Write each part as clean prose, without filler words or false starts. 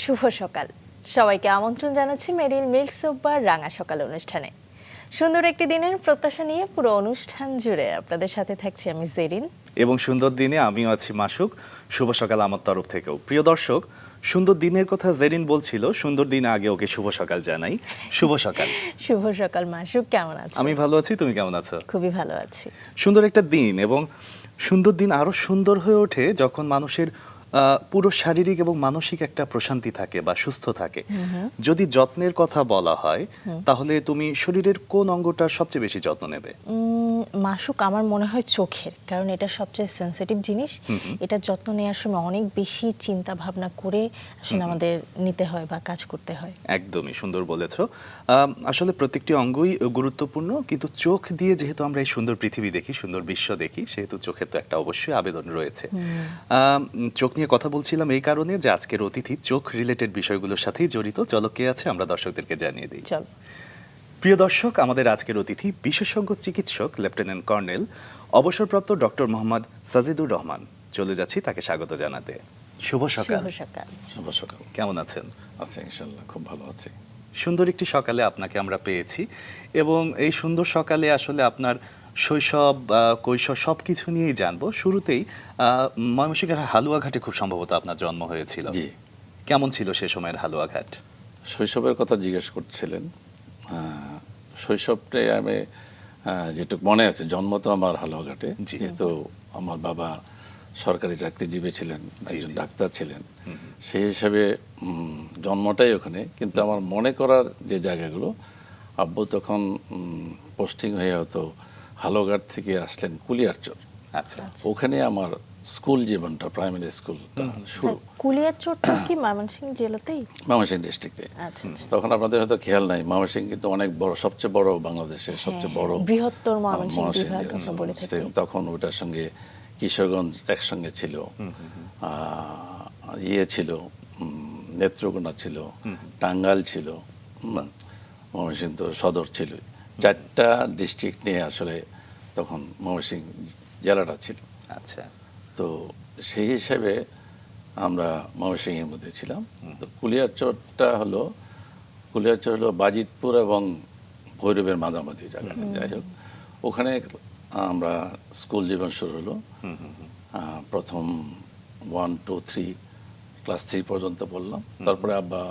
শুভ সকাল সবাইকে আমন্ত্রণ জানাচ্ছি মেরিল মিল্ক সোপবার রাঙা সকাল অনুষ্ঠানে। সুন্দর একটি দিনের প্রত্যাশা নিয়ে পুরো অনুষ্ঠান জুড়ে আপনাদের সাথে থাকছি আমি জেরিন, এবং সুন্দর দিনে আমিও আছি মাসুক। শুভ সকাল আমার তরফ থেকেও। প্রিয় দর্শক, সুন্দর দিনের কথা জেরিন বলছিল, সুন্দর দিন আগে ওকে শুভ সকাল জানাই। শুভ সকাল। শুভ সকাল মাসুক, কেমন আছো? আমি ভালো আছি, তুমি কেমন আছো? খুবই ভালো আছি। সুন্দর একটা দিন, এবং সুন্দর দিন আরো সুন্দর হয়ে ওঠে যখন মানুষের পুরো শারীরিক এবং মানসিক একটা প্রশান্তি থাকে বা সুস্থ থাকে। যদি যত্নের কথা বলা হয় তাহলে তুমি শরীরের কোন অঙ্গটার সবচেয়ে বেশি যত্ন নেবে? মাসুক, আমার মনে হয় চোখের, কারণ এটা সবচেয়ে সেনসিটিভ জিনিস। এটা যত্ন নেওয়ার সময় অনেক বেশি চিন্তা ভাবনা করে আসলে আমাদের নিতে হয় বা কাজ করতে হয়। একদমই সুন্দর বলেছ। আসলে প্রত্যেকটি অঙ্গই গুরুত্বপূর্ণ, কিন্তু চোখ দিয়ে যেহেতু আমরা এই সুন্দর পৃথিবী দেখি, সুন্দর বিশ্ব দেখি, সেহেতু চোখের তো একটা অবশ্যই আবেদন রয়েছে। চোখ নিয়ে কথা বলছিলাম এই কারণে যে আজকের অতিথি চোখ রিলেটেড বিষয়গুলোর সাথেই জড়িত। চলো, কে আছে আমরা দর্শকদেরকে জানিয়ে দিই। চল। প্রিয় দর্শক, আমাদের আজকের অতিথি বিশেষজ্ঞ চিকিৎসক লেফটেন্যান্ট কর্নেল অবসরপ্রাপ্ত ডক্টর মোহাম্মদ সাজিদুর রহমান। চলে যাচ্ছি তাকে স্বাগত জানাতে। শুভ সকাল। শুভ সকাল। শুভ সকাল। কেমন আছেন? আছি ইনশাল্লাহ, খুব ভালো আছি। সুন্দর একটি সকালে আপনাকে আমরা পেয়েছি, এবং এই সুন্দর সকালে আসলে আপনার শৈশব, কৈশোর সব কিছু নিয়েই জানবো। শুরুতেই ময়মনসিংহের হালুয়াঘাটে খুব সম্ভবত আপনার জন্ম হয়েছিল। জি। কেমন ছিল সে সময়ের হালুয়াঘাট? শৈশবের কথা জিজ্ঞেস করছিলেন। শৈশবটাই আমি যেটুকু মনে আছে, জন্ম তো আমার হালুয়াঘাটে, যেহেতু আমার বাবা সরকারি চাকরিজীবী ছিলেন, একজন ডাক্তার ছিলেন, সেই হিসাবে জন্মটাই ওখানে। কিন্তু আমার মনে করার যে জায়গাগুলো, আব্বু তখন পোস্টিং হয়ে হতো হালুয়াঘাট থেকে আসলেন কুলিয়ারচর। আচ্ছা। ওখানে আমার স্কুল জীবনটা, প্রাইমারি স্কুলটা শুরু। কুলিয়ারচরটা কি ময়মনসিংহ জেলাতেই? ময়মনসিংহ ডিস্ট্রিক্টে। আচ্ছা আচ্ছা। তখন আপনাদের হয়তো খেয়াল নাই, ময়মনসিংহ কিন্তু অনেক বড়, সবচেয়ে বড় বাংলাদেশের সবচেয়ে বড় বৃহত্তর ময়মনসিংহ ময়মনসিংহ বিভাগ আমরা বলে থাকি। তখন ওটার সঙ্গে কিশোরগঞ্জ একসঙ্গে ছিল, ইয়ে ছিল, নেত্রকোনা ছিল, টাঙ্গাইল ছিল, ময়মনসিংহ তো সদর ছিল। চারটা ডিস্ট্রিক্ট নিয়ে আসলে তখন ময়মনসিংহ জেলাটা ছিল। আচ্ছা। তো সেই হিসাবে আমরা ময়মনসিংহের মধ্যে ছিলাম। তো কুলিয়ারচরটা হলো বাজিতপুর এবং ভৈরবের মাঝামাঝি জায়গা। যাই হোক, ওখানে আমরা স্কুল জীবন শুরু হলো। প্রথম 1, 2, 3 ক্লাস 3 পর্যন্ত পড়লাম। তারপরে আব্বা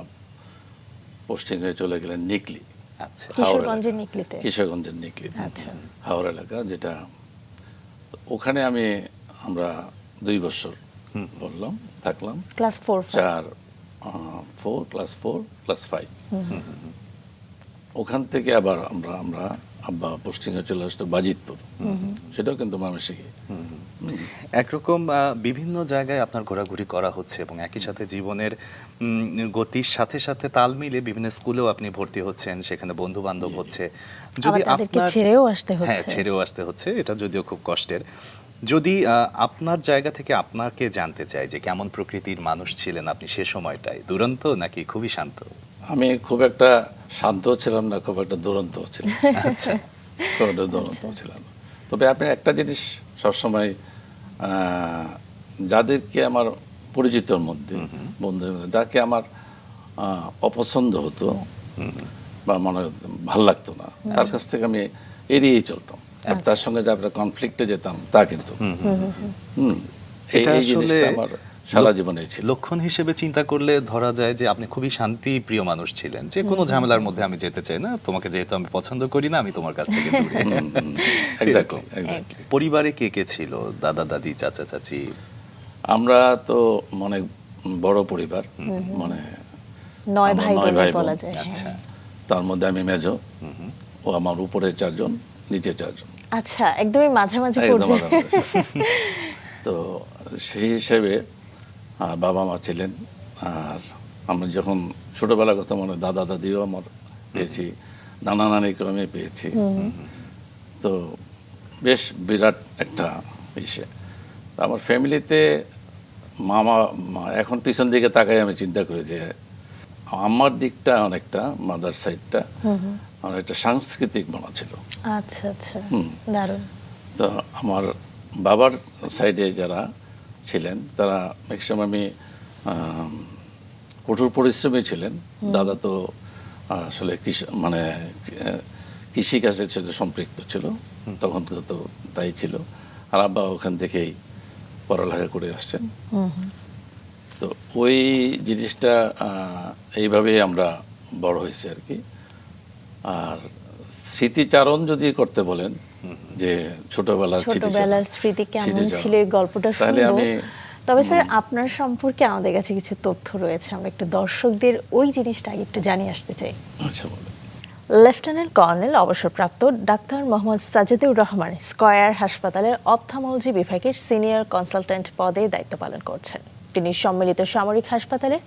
পোস্টিং হয়ে চলে গেলেন নিকলি। আচ্ছা। কিশোরগঞ্জের নিকলিতে। কিশোরগঞ্জের নিকলিতে, আচ্ছা। হাওড়া এলাকা, যেটা ওখানে আমরা 2 বছর পড়লাম, থাকলাম। Class 4 class 4, class 5। ওখান থেকে আবার আমরা আব্বা পোস্টিং হয়ে চলে আসতো বাজিতপুর, সেটাও কিন্তু ময়মনসিংহে। একরকম বিভিন্ন জায়গায় আপনার ঘোরাঘুরি করা হচ্ছে, এবং একই সাথে জীবনের গতির সাথে সাথে তাল মিলে বিভিন্ন স্কুলেও আপনি ভর্তি হচ্ছেন, সেখানে বন্ধু বান্ধব হচ্ছে। যদি আপনার ছেড়েও আসতে হচ্ছে। হ্যাঁ, ছেড়েও আসতে হচ্ছে, এটা যদিও খুব কষ্টের। যদি আপনার জায়গা থেকে আপনাকে জানতে চাই যে কেমন প্রকৃতির মানুষ ছিলেন আপনি সে সময়টায়, দুরন্ত নাকি খুবই শান্ত? আমি খুব একটা শান্ত ছিলাম না, খুব একটা দুরন্ত ছিলাম। আচ্ছা। খুব একটা দুরন্ত ছিলাম না। তবে আপনি একটা জিনিস সবসময়, যাদেরকে আমার পরিচিতর মধ্যে, বন্ধুদের মধ্যে, যাকে আমার অপছন্দ হতো বা মনে ভাল লাগতো না, তার কাছ থেকে আমি এড়িয়েই চলতাম। তার সঙ্গে যে আমরা কনফ্লিক্টে যেতাম তা কিন্তু এটা এই জিনিসটা আমার সারা জীবনে ছিল। লক্ষণ হিসেবে চিন্তা করলে ধরা যায় যে আপনি খুবই শান্তি প্রিয় মানুষ ছিলেন, যে কোনো ঝামেলার মধ্যে আমি যেতে চাই না, তোমাকে যেহেতু আমি পছন্দ করি না, আমি তোমার কাছ থেকে দূরে। Exactly. পরিবারে কে কে ছিল? দাদা দাদি, চাচা চাচি? আমরা তো অনেক বড় পরিবার, মানে 9 ভাই নয় ভাই বোন। বলা যায়। আচ্ছা। তার মধ্যে আমি মেজো, ও আমার উপরে 4 জন, নিচে 4 জন। আচ্ছা, একদমই মাঝামাঝি একদম পর্যায়ে। মাঝামাঝি। তো সেই হিসেবে বাবা মা ছিলেন। আর আমি যখন ছোটবেলার কথা মনে, দাদা দাদিও আমার পেয়েছি, নানা নানিকেও আমি পেয়েছি। তো বেশ বিরাট একটা বিষয়। আমার ফ্যামিলিতে এখন পিছন দিকে তাকাই আমি চিন্তা করি যে আমার দিকটা অনেকটা, মাদার সাইডটা অনেকটা সাংস্কৃতিক মনা ছিল। আচ্ছা আচ্ছা, দারুণ। তো আমার বাবার সাইডে যারা ছিলেন তারা ম্যাক্সিমামই কঠোর পরিশ্রমী ছিলেন। দাদা তো আসলে কৃষিকাজের সাথে সম্পৃক্ত ছিল, তখন তো তাই ছিল। আর আব্বা ওখান থেকেই পড়ালেখা করে আসছেন। তো ওই জিনিসটা এইভাবেই আমরা বড় হয়েছি আর কি। আর স্মৃতিচারণ যদি করতে বলেন, যে ছোটবেলার স্মৃতি কেমন ছিল এই গল্পটা তাহলে শুনবো। আমি তবে স্যার আপনার সম্পর্কে আমাদের কাছে কিছু তথ্য রয়েছে, আমরা একটু দর্শকদের ওই জিনিসটা আগে একটু জানিয়ে আসতে চাই। আচ্ছা বলেন। লেফটেন্যান্ট কর্নেল অবসরপ্রাপ্ত ডাক্তার মোহাম্মদ সাজেদুর রহমান স্কয়ার হাসপাতালের অপথলমোলজি বিভাগের সিনিয়র কনসালট্যান্ট পদে দায়িত্ব পালন করছেন। তিনি সম্মিলিত সামরিক হাসপাতালের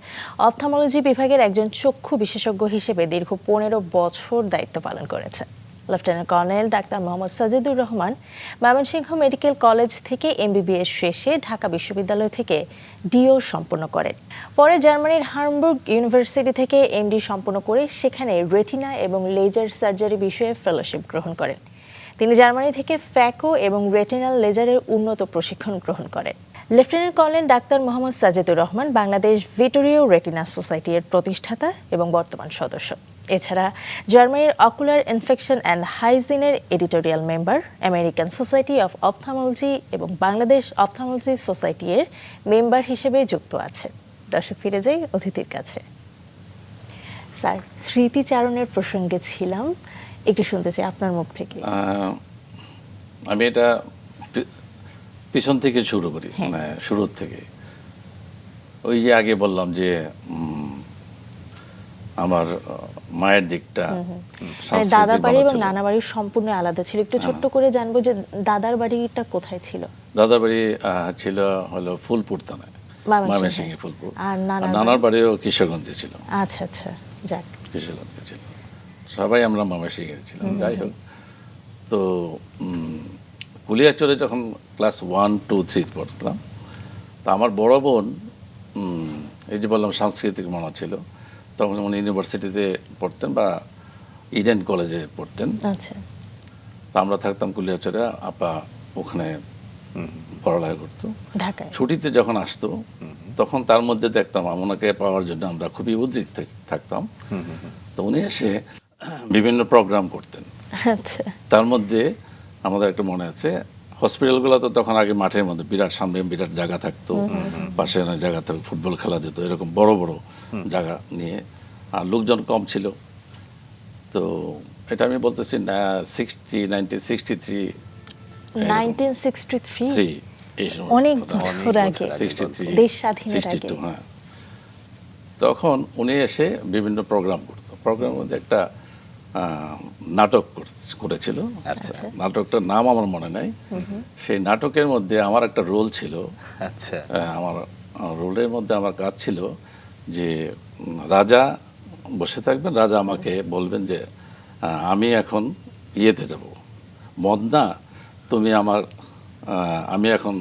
অপথলমোলজি বিভাগের একজন চক্ষু বিশেষজ্ঞ হিসেবে দীর্ঘ 15 বছর দায়িত্ব পালন করেছেন। Lieutenant colonel doctor Mohammad Sajedur Rahman Mymensingh medical college থেকে এমবিবিএস শেষে ঢাকা বিশ্ববিদ্যালয় থেকে ডিও সম্পন্ন করেন। পরে জার্মানির হামবুর্গ ইউনিভার্সিটি থেকে এমডি সম্পন্ন করে সেখানে রেটিনা এবং লেজার সার্জারি বিষয়ে ফেলোশিপ গ্রহণ করেন। তিনি জার্মানি থেকে ফ্যাকো এবং রেটিনাল লেজারের উন্নত প্রশিক্ষণ গ্রহণ করেন। Lieutenant colonel doctor Mohammad Sajedur Rahman Bangladesh vitreo retina society এর প্রতিষ্ঠাতা এবং বর্তমান সদস্য। এছাড়া জার্মানির অকুলার ইনফেকশন অ্যান্ড হাইজিনের editorial member, American society of ophthalmology এবং বাংলাদেশ অপথলমোলজি সোসাইটি এর মেম্বার হিসেবে যুক্ত আছে। দর্শক, ফিরে যাই অতিথির কাছে। স্যার, স্মৃতিচারণের প্রসঙ্গে ছিলাম, একটু শুনতে চাই আপনার মুখ থেকে। আমি এটা পিছন থেকে শুরু করি, মানে শুরুর থেকে। ওই যে আগে বললাম যে আমার মায়ের দিকটা, দাদার বাড়ি এবং নানা বাড়ি সম্পূর্ণ আলাদা ছিল। একটু ছোট্ট করে জানবো যে দাদার বাড়িটা কোথায় ছিল? দাদার বাড়ি ছিল হলো ফুলপুর থানায়, ময়মনসিংহে ফুলপুর। আর নানার বাড়িও কিশোরগঞ্জে ছিল। আচ্ছা আচ্ছা, যাক, কিশোরগঞ্জে ছিল। সবাই আমরা ময়মনসিংহে ছিলাম। যাই হোক, তো কুলিয়াচরে যখন ক্লাস 1, 2, 3 পড়তাম, তা আমার বড় বোন, এই যে বললাম সাংস্কৃতিক মনা ছিল, তখন উনি ইউনিভার্সিটিতে পড়তেন বা ইডেন কলেজে পড়তেন। আচ্ছা। তা আমরা থাকতাম কুলিয়াচরে, আপা ওখানে পড়ালেখা করতো। ঢাকায় ছুটিতে যখন আসতো তখন তার মধ্যে দেখতাম ওনাকে পাওয়ার জন্য আমরা খুবই উদ্বিগ্ন থাকতাম। তো উনি এসে বিভিন্ন প্রোগ্রাম করতেন। আচ্ছা। তার মধ্যে আমাদের একটা মনে আছে, হসপিটালগুলো তো তখন আগে মাঠের মধ্যে বিরাট, সামনে বিরাট জায়গা থাকতো, পাশে অনেক জায়গা থাকতো, ফুটবল খেলা যেত, এরকম বড় বড় জায়গা নিয়ে, আর লোকজন কম ছিল। তো এটা আমি বলতেছি 1963 এই সময়, অনেক বছর আগে, 63, দেশ স্বাধীনের আগে। 62, হ্যাঁ। তখন উনি এসে বিভিন্ন প্রোগ্রাম করতো। প্রোগ্রামের মধ্যে একটা নাটক করেছিল। আচ্ছা। নাটকটার নাম আমার মনে নাই। সেই নাটকের মধ্যে আমার একটা রোল ছিল। আচ্ছা। আমার রোলের মধ্যে আমার কাজ ছিল যে রাজা বসে থাকবেন, রাজা আমাকে বলবেন যে আমি এখন ইয়েতে যাব, মদনা তুমি আমি এখন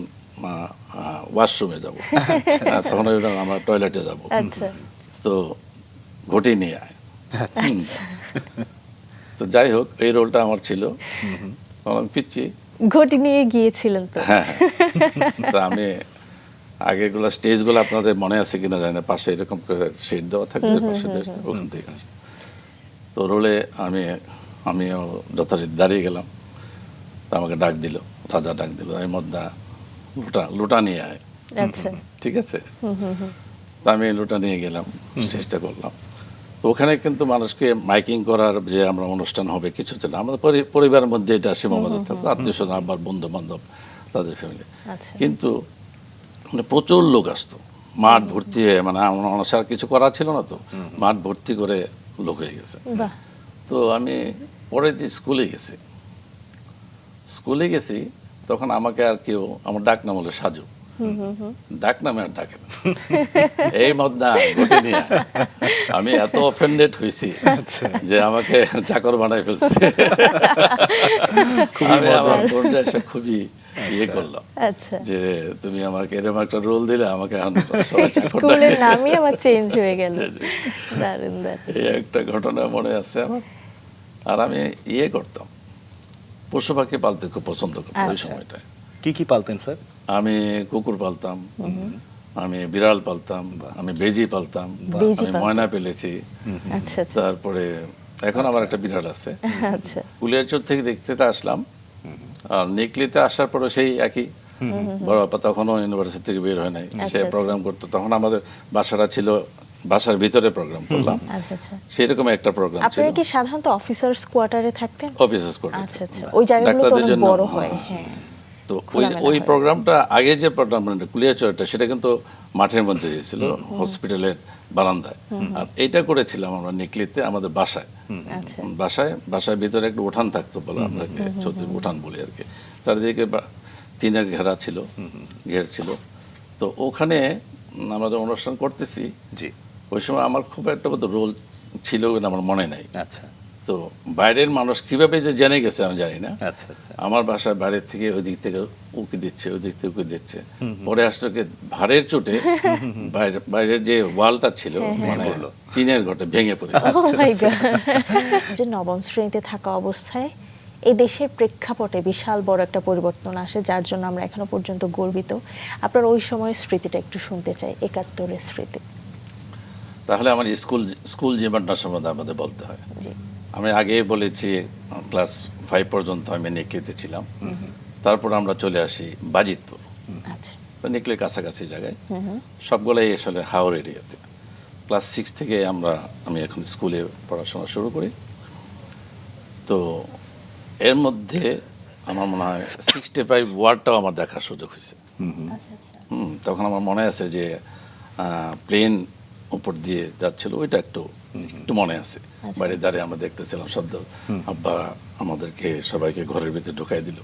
ওয়াশরুমে যাব, তখন আমার টয়লেটে যাব, তো ঘটি নিয়ে আয়। তো যাই হোক, এই রোলটা আমার ছিল। তখন পিচ্ছি ঘটি নিয়ে গিয়েছিলেন তো? হ্যাঁ। তো আমি আগেগুলো স্টেজগুলো আপনাদের মনে আছে কিনা জানি না, পাশে এরকম করে সিট দেওয়া থাকবে, পাশে ওখান থেকে আসতো। তো রোলে আমিও যথারীতি দাঁড়িয়ে গেলাম। তো আমাকে ডাক দিল, রাজা ডাক দিল, আমি মদ্দা লুটা নিয়ে আয়। ঠিক আছে। তো আমি লুটা নিয়ে গেলাম, চেষ্টা করলাম। তো ওখানে কিন্তু মানুষকে মাইকিং করার যে আমরা অনুষ্ঠান হবে কিছু ছিল, আমাদের পরিবারের মধ্যে এটা সীমাবদ্ধ থাকতো, আত্মীয় স্বজন, আবার বন্ধু বান্ধব, তাদের ফ্যামিলি। কিন্তু প্রচুর লোক আসতো, মাঠ ভর্তি হয়ে, মানে অনুষ্ঠান কিছু করা ছিল না, তো মাঠ ভর্তি করে লোক হয়ে গেছে। তো আমি পরের দিন স্কুলে গেছি, তখন আমাকে আর কেউ, আমার ডাক নাম হলো সাজু, ডাক নামে আর ডাকে না, এই মদনা ঘটে নিয়ে। আমি এত অফেন্ডেড হয়েছি যে আমাকে চাকর বানাই ফেলছে। আমি আমার বোনটা এসে খুবই ইয়ে করলাম যে তুমি আমাকে এরকম একটা রোল দিলে, আমাকে স্কুলের নামই আমার চেঞ্জ হয়ে গেল। এই একটা ঘটনা মনে আছে আমার। আর আমি ইয়ে করতাম, পশু পাখি পালতে খুব পছন্দ করতাম ওই সময়টায়। কি কি পালতেন স্যার? আমি কুকুর পালতাম, আমি বিড়াল পালতাম, আমি বেজি পালতাম, বেজি আমি পালতেন। ময়না পেলেছি। আচ্ছা আচ্ছা তারপরে এখন আমার একটা বিড়াল আছে। আচ্ছা কুলিয়ারচর থেকে দেখতে আসলাম, আর নিকলিতে আসার পরে সেই একই বড় আপা তখনও ইউনিভার্সিটি থেকে বের হয় নাই, সে আচ্ছা। প্রোগ্রাম করতো। তখন আমাদের বাসাটা ছিল বাসার ভিতরে প্রোগ্রাম করলাম, আচ্ছা আচ্ছা সেরকম একটা প্রোগ্রাম ছিল। আপনারা কি সাধারণত অফিসার্স কোয়ার্টারে থাকতেন? অফিসেস করে আচ্ছা আচ্ছা ওই জায়গাগুলো তো ডাক্তারদের অনেক জন্য, বড় হয়। হ্যাঁ তো ওই খোলামেলা ওই হয়। প্রোগ্রামটা আগে যে প্রোগ্রাম কুলিয়াচরটা সেটা কিন্তু মাঠের মধ্যে হয়েছিল, হসপিটালের বারান্দায়। আর এইটা করেছিলাম আমরা নিকলিতে আমাদের বাসায়। আচ্ছা বাসায় ভিতরে একটা উঠান থাকতো বলে আমরা উঠান বলি আর কি। চারিদিকে টিনের ঘেরা ছিল, ঘের ছিল। তো ওখানে আমরা যখন অনুষ্ঠান করতেছি, জি ওই সময় আমার খুব একটা মতো রোল ছিল কিনা আমার মনে নাই। আচ্ছা তো বাইরের মানুষ কিভাবে যে জেনে গেছে আমি জানি না। আচ্ছা আচ্ছা আমার বাসায় বাইরের থেকে ওই দিক থেকে উকি দিচ্ছে, ওই দিক থেকে উকি দিচ্ছে। পরে আসলে কি ভারের চোটে বাইরের যে ওয়ালটা ছিল মানে টিনের ঘটে ভেঙে পড়ে Oh my God! যে নবম শ্রেণীতে থাকা অবস্থায় এই দেশের প্রেক্ষাপটে বিশাল বড় একটা পরিবর্তন আসে, যার জন্য আমরা এখনো পর্যন্ত গর্বিত। আপনার ওই সময়ের স্মৃতিটা একটু শুনতে চাই, ৭১-এর স্মৃতি। তাহলে আমার স্কুল জীবনটা সম্বন্ধে আমাদের বলতে হয়। জি আমি আগেই বলেছি ক্লাস 5 পর্যন্ত আমি নিকলিতে ছিলাম। তারপর আমরা চলে আসি বাজিতপুর, আচ্ছা নিকলির কাছাকাছি জায়গায়। সবগুলাই আসলে হাওড় এরিয়াতে। ক্লাস 6 থেকে আমি এখন স্কুলে পড়াশোনা শুরু করি। তো এর মধ্যে আমার মনে হয় 65 ওয়ার্ডটাও আমার দেখার সুযোগ হয়েছে। আচ্ছা আচ্ছা তখন আমার মনে আছে যে প্লেন উপর দিয়ে যাচ্ছিল, ওইটা একটু মনে আছে। বাইরে দাঁড়িয়ে আমরা দেখতেছিলাম শব্দ, আব্বা আমাদেরকে সবাইকে ঘরের ভিতরে ঢুকাই দিল।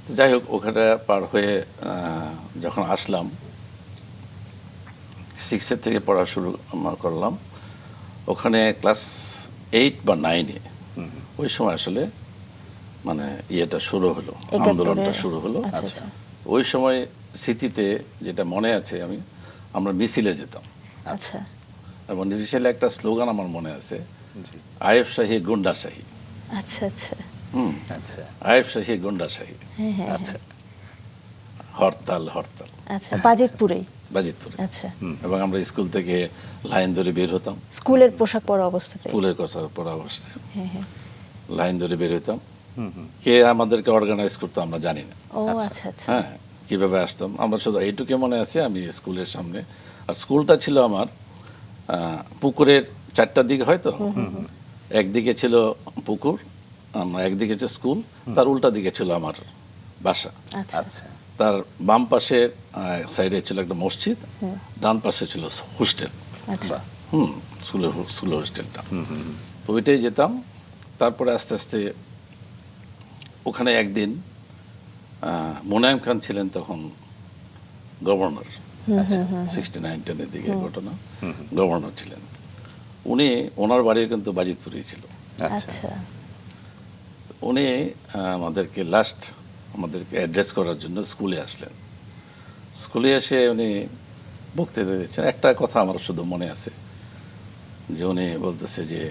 তো যাই হোক, ওখানে পার হয়ে যখন আসলাম 6 থেকে পড়া শুরু করলাম, ওখানে ক্লাস 8 বা 9-এ ওই সময় আসলে মানে ইয়েটা শুরু হলো, ৭১-এর আন্দোলনটা শুরু হলো। আচ্ছা। ওই সময় স্মৃতিতে যেটা মনে আছে, আমরা মিছিলে যেতাম আচ্ছা এবং মিছিলে একটা স্লোগান আমার মনে আছে, জি আয়েব শাহী গুন্ডা শাহী। আচ্ছা আচ্ছা আচ্ছা আয়েব শাহী গুন্ডা শাহী, আচ্ছা হরতাল হরতাল, আচ্ছা বাজিতপুরেই। বাজিতপুরে। আচ্ছা এবং আমরা স্কুল থেকে লাইন ধরে বের হতাম, স্কুলের পোশাক পরা অবস্থাতে। স্কুলের কথা পড়া অবস্থায় হ্যাঁ হ্যাঁ লাইন ধরে বের হতাম। কে আমাদেরকে অর্গানাইজ করতো আমরা জানি না। ও আচ্ছা আচ্ছা হ্যাঁ, কিভাবে আসতাম আমরা শুধু এইটুকু মনে আছে, আমি স্কুলের সামনে, আর স্কুলটা ছিল আমার পুকুরের 4টা দিক হয়তো, একদিকে ছিল পুকুর, একদিকে ছিল স্কুল, তার উল্টা দিকে ছিল আমার বাসা। আচ্ছা আচ্ছা তার বাম পাশে সাইডে ছিল একটা মসজিদ, ডান পাশে ছিল হোস্টেল। আচ্ছা স্কুলের হোস্টেলটা। তো ওইটাই যেতাম। তারপরে আস্তে আস্তে ওখানে একদিন মোনায়েম খান ছিলেন তখন গভর্নর, 69-10-এর দিকে ঘটনা, গভর্নর ছিলেন উনি। ওনার বাড়িও কিন্তু বাজিতপুরেই ছিল। আচ্ছা আচ্ছা উনি আমাদেরকে অ্যাড্রেস করার জন্য স্কুলে আসলেন। স্কুলে এসে উনি বক্তৃতা দিচ্ছেন। একটা কথা আমার শুধু মনে আছে যে উনি বলতেছে যে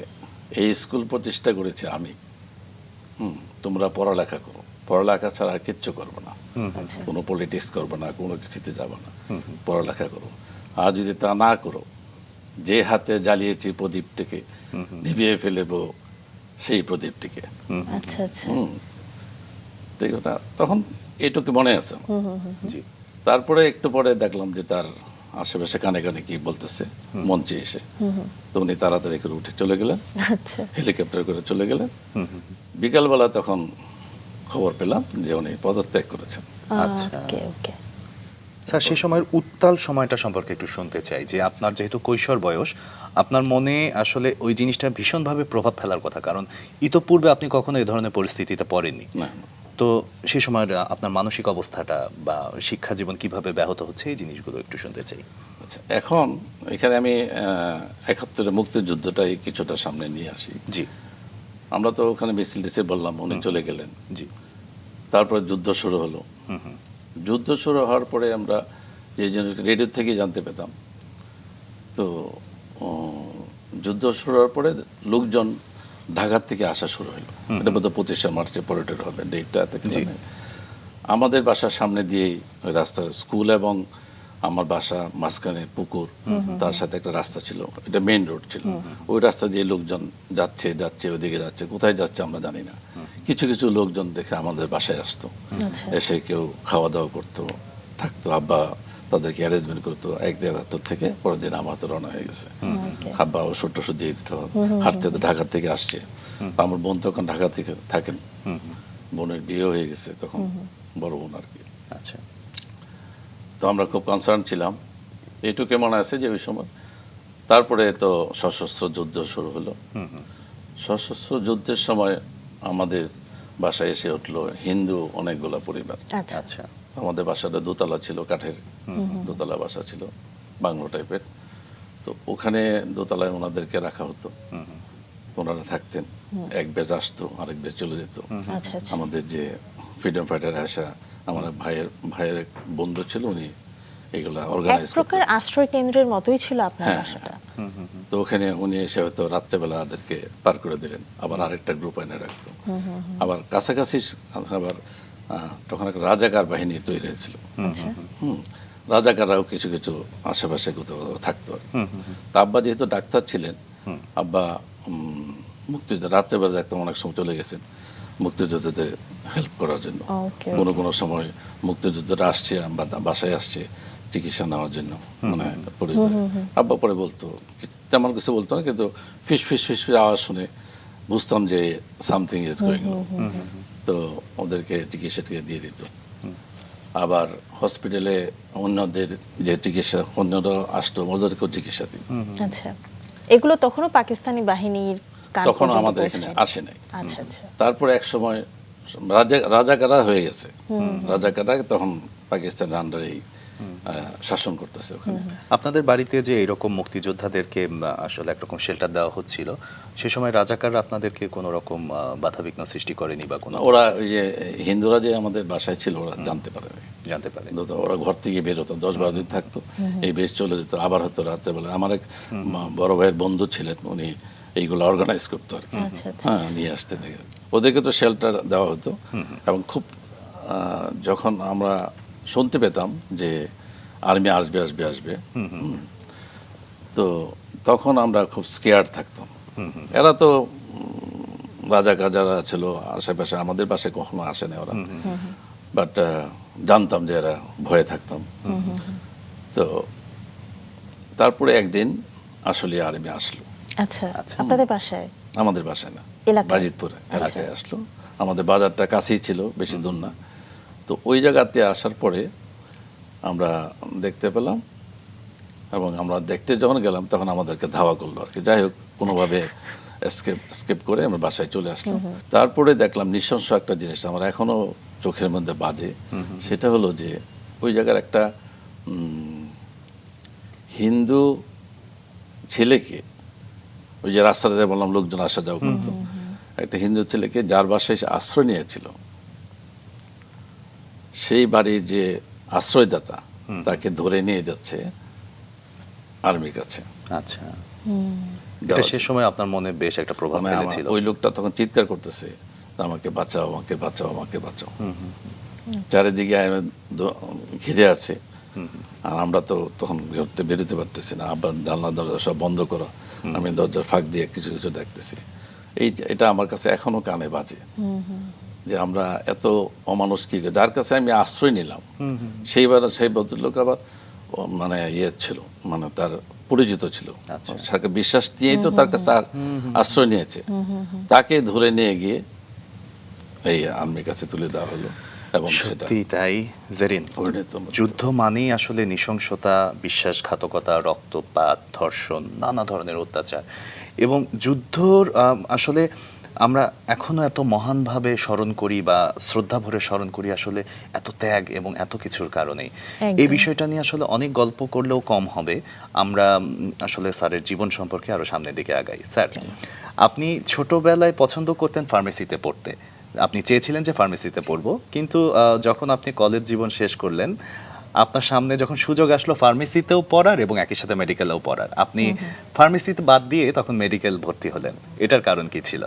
এই স্কুল প্রতিষ্ঠা করেছে আমি, তোমরা পড়ালেখা করো, পড়ালেখা ছাড়া আর কিচ্ছু করবো না, কোনো পলিটিক্স করবো না, কোনো কিছুতে যাবো না, পড়ালেখা করো। আর যদি তা না করো, যে হাতে জ্বালিয়েছি প্রদীপটিকে নিভিয়ে ফেলেবো সেই প্রদীপটিকে। আচ্ছা আচ্ছা তখন এটুকু মনে আছে আমার। জি তারপরে একটু পরে দেখলাম যে তার আশেপাশে কানে কানে কি বলতেছে মঞ্চে এসে। তো উনি তাড়াতাড়ি করে উঠে চলে গেলেন, আচ্ছা হেলিকপ্টার করে চলে গেলেন। বিকালবেলা তখন খবর পেলাম যে উনি পদত্যাগ করেছেন। আচ্ছা। ওকে ওকে স্যার, সে সময়ের উত্তাল সময়টা সম্পর্কে একটু শুনতে চাই, যে আপনার যেহেতু কৈশোর বয়স, আপনার মনে আসলে ওই জিনিসটা ভীষণভাবে প্রভাব ফেলার কথা, কারণ ইতোপূর্বে আপনি কখনো এই ধরনের পরিস্থিতিতে পড়েননি। না, তো সে সময়ের আপনার মানসিক অবস্থাটা বা শিক্ষা জীবন কিভাবে ব্যাহত হচ্ছে, এই জিনিসগুলো একটু শুনতে চাই। আচ্ছা, এখন এখানে আমি ৭১-এর মুক্তিযুদ্ধটাই কিছুটা সামনে নিয়ে আসি। জি আমরা তো ওখানে মিছিল টিছিল বললাম, উনি চলে গেলেন। জি তারপরে যুদ্ধ শুরু হলো। যুদ্ধ শুরু হওয়ার পরে আমরা যে জিনিসটা রেডিও থেকে জানতে পেতাম, তো যুদ্ধ শুরু হওয়ার পরে লোকজন ঢাকার থেকে আসা শুরু হলো। এটা বোধহয় 25শে মার্চে পরেটের হবে ডেটটা। আমাদের বাসার সামনে দিয়েই ওই রাস্তা, স্কুল এবং আমার বাসা মাঝখানে পুকুর, তার সাথে একটা রাস্তা ছিল, এটা মেইন রোড ছিল। ওই রাস্তা দিয়ে লোকজন যাচ্ছে যাচ্ছে ওদিকে যাচ্ছে, কোথায় যাচ্ছে আমরা জানি না। কিছু কিছু লোকজন দেখে আমাদের বাসায় আসতো, এসে কেউ খাওয়া দাওয়া করতো, থাকতো। আব্বা তাদেরকে অ্যারেঞ্জমেন্ট করতো, 1-1.5 থেকে পরের দিন আমার তো রওনা হয়ে গেছে। আব্বা ওষুধ টষুধ দিয়ে দিত, হাঁটতে ঢাকা থেকে আসছে। আমার বোন তখন ঢাকা থেকে থাকেন, বোনের বিয়ে হয়ে গেছে তখন, বড় বোন আর কি। আচ্ছা, তো আমরা খুব কনসার্ন ছিলাম। এইটুকু মনে আছে যে ওই সময়, তারপরে তো সশস্ত্র যুদ্ধ শুরু হলো। সশস্ত্র যুদ্ধের সময় আমাদের বাসায় এসে উঠলো হিন্দু অনেকগুলো পরিবার। আচ্ছা আচ্ছা, আমাদের বাসাটা দোতলা ছিল, কাঠের দোতলা বাসা ছিল, বাংলো টাইপের। তো ওখানে দোতলায় ওনাদেরকে রাখা হতো, ওনারা থাকতেন। এক বেজ আসতো, আরেক বেজ চলে যেত। আচ্ছা আচ্ছা আমাদের যে ফ্রিডম ফাইটার আসা, আমার ভাইয়ের এক বন্ধু ছিল, উনি এগুলা এক অর্গানাইজ করতেন। প্রকার আশ্রয় কেন্দ্রের মতোই ছিল আপনার হ্যাঁ, বাসাটা। তো ওখানে উনি এসে হয়তো রাত্রেবেলা ওদেরকে পার করে দিলেন, আবার আরেকটা গ্রুপ এনে রাখতো। আবার কাছাকাছি আবার তখন একটা রাজাকার বাহিনী তৈরি হয়েছিল। আচ্ছা রাজাকাররাও কিছু কিছু আশেপাশে কোথাও কোথাও থাকতো আর কি। তা আব্বা যেহেতু ডাক্তার ছিলেন, আব্বা মুক্তিযুদ্ধ রাত্রেবেলা দেখতাম অনেক সময় চলে গেছেন মুক্তিযোদ্ধাদের হেল্প করার জন্য। ওকে কোনো সময় মুক্তিযোদ্ধারা আসছে বা বাসায় আসছে চিকিৎসা নেওয়ার জন্য, মানে পরিবারে। আব্বা পরে বলতো, তেমন কিছু বলতো না, কিন্তু ফিস ফিস ফিস ফিস আওয়াজ শুনে বুঝতাম যে সামথিং ইজ গোয়িং অন। তো ওদেরকে চিকিৎসা দিয়ে দিত। আবার হসপিটালে অন্যদের যে চিকিৎসা, অন্যরা আসতো, ওদেরকেও চিকিৎসা দিত। আচ্ছা, এগুলো তখনও পাকিস্তানি বাহিনীর কান তখন পর্যন্ত আমাদের এখানে পৌঁছায়নি? আসে নাই। আচ্ছা আচ্ছা তারপরে এক সময় রাজাকারা হয়ে গেছে, রাজাকারা তখন পাকিস্তানের আন্ডারেই শাসন করতেছে ওখানে। আপনাদের বাড়িতে যে এরকম মুক্তিযোদ্ধাদেরকে আসলে একরকম শেল্টার দেওয়া হচ্ছিল, সে সময় রাজাকাররা আপনাদেরকে কোনো রকম বাধাবিঘ্ন সৃষ্টি করেনি বা কোনো ওরা ওই যে হিন্দুরা যে আমাদের বাসায় ছিল, ওরা জানতে পারেনি। জানতে পারে? তো ওরা ঘর থেকে বের হতো, 10-12 দিন থাকতো, এই বেশ চলে যেত, আবার হয়তো রাত্রেবেলা। আমার এক বড় ভাইয়ের বন্ধু ছিলেন, উনি এইগুলো অর্গানাইজ করতো আর কি। আচ্ছা, আচ্ছা। হ্যাঁ, নিয়ে আসতে থেকে ওদেরকে তো শেল্টার দেওয়া হতো। এবং খুব যখন আমরা শুনতে পেতাম যে আর্মি আসবে আসবে আসবে, তো তখন আমরা খুব স্কেয়ার্ড থাকতাম। এরা তো রাজাকার যারা ছিল আশেপাশে, আমাদের বাসায় কখনো আসে না ওরা, বাট জানতাম যে এরা ভয়ে থাকতাম। তো তারপরে একদিন আসলে আর্মি আসলো আচ্ছা আপনাদের বাসায়? আমাদের বাসায় না, এলাকায়? বাজিতপুরে এলাকায় আসলো। আমাদের বাজারটা কাছেই ছিল, বেশি দূর না। তো ওই জায়গাতে আসার পরে আমরা দেখতে পেলাম, এবং আমরা দেখতে যখন গেলাম তখন আমাদেরকে ধাওয়া করলো আর কি। যাই হোক, কোনোভাবে স্কেপ করে আমরা বাসায় চলে আসলাম। তারপরে দেখলাম নৃশংস একটা জিনিস আমার এখনো চোখের মধ্যে বাজে। সেটা হলো যে ওই জায়গার একটা হিন্দু ছেলেকে, ওই যে রাস্তাতে বললাম লোকজন আসা যাওয়া করতো, একটা হিন্দু ছেলেকে যার বাসায় সে আশ্রয় নিয়েছিল, সেই বাড়ির যে আশ্রয়দাতা তাকে ধরে নিয়ে যাচ্ছে আর্মির কাছে। আচ্ছা, এটা সে সময় আপনার মনে বেশ একটা প্রভাব ফেলেছিল? ওই লোকটা তখন চিৎকার করতেছে, আমাকে বাঁচাও, আমাকে বাঁচাও, আমাকে বাঁচাও। চারিদিকে ঘিরে আছে, আর আমরা তো তখন ঘুরতে বেরোতে পারতেছি না। আবার জানলা দরজা সব বন্ধ করা, আমি দরজার ফাঁক দিয়ে কিছু কিছু দেখতেছি। এটা আমার কাছে এখনো কানে বাজে, যে আমরা এত অমানুষ কি, যার কাছে আমি আশ্রয় নিলাম সেই ভদ্রলোক আবার মানে ইয়ে ছিল, মানে তার পরিচিত ছিল, তাকে বিশ্বাস দিয়েই তো তার কাছে আশ্রয় নিয়েছে। তাকে ধরে নিয়ে গিয়ে এই আর্মির কাছে তুলে দেওয়া হলো। এবং সত্যি তাই জেরিন, যুদ্ধ মানেই আসলে নৃশংসতা, বিশ্বাসঘাতকতা, রক্তপাত, ধর্ষণ, নানা ধরনের অত্যাচার। এবং যুদ্ধর আসলে আমরা এখনো এত মহানভাবে স্মরণ করি বা শ্রদ্ধা ভরে স্মরণ করি আসলে এত ত্যাগ এবং এত কিছুর কারণেই। এই বিষয়টা নিয়ে আসলে অনেক গল্প করলেও কম হবে। আমরা আসলে স্যারের জীবন সম্পর্কে আরো সামনের দিকে আগাই। স্যার, আপনি ছোটবেলায় পছন্দ করতেন ফার্মেসিতে পড়তে, আপনি চেয়েছিলেন যে ফার্মেসিতে পড়বো, কিন্তু যখন আপনি কলেজ জীবন শেষ করলেন, আপনার সামনে যখন সুযোগ আসলো ফার্মেসিতেও পড়ার এবং একই সাথে মেডিকেলেও পড়ার, আপনি ফার্মেসিতে বাদ দিয়ে তখন মেডিকেল ভর্তি হলেন। এটার কারণ কি ছিল?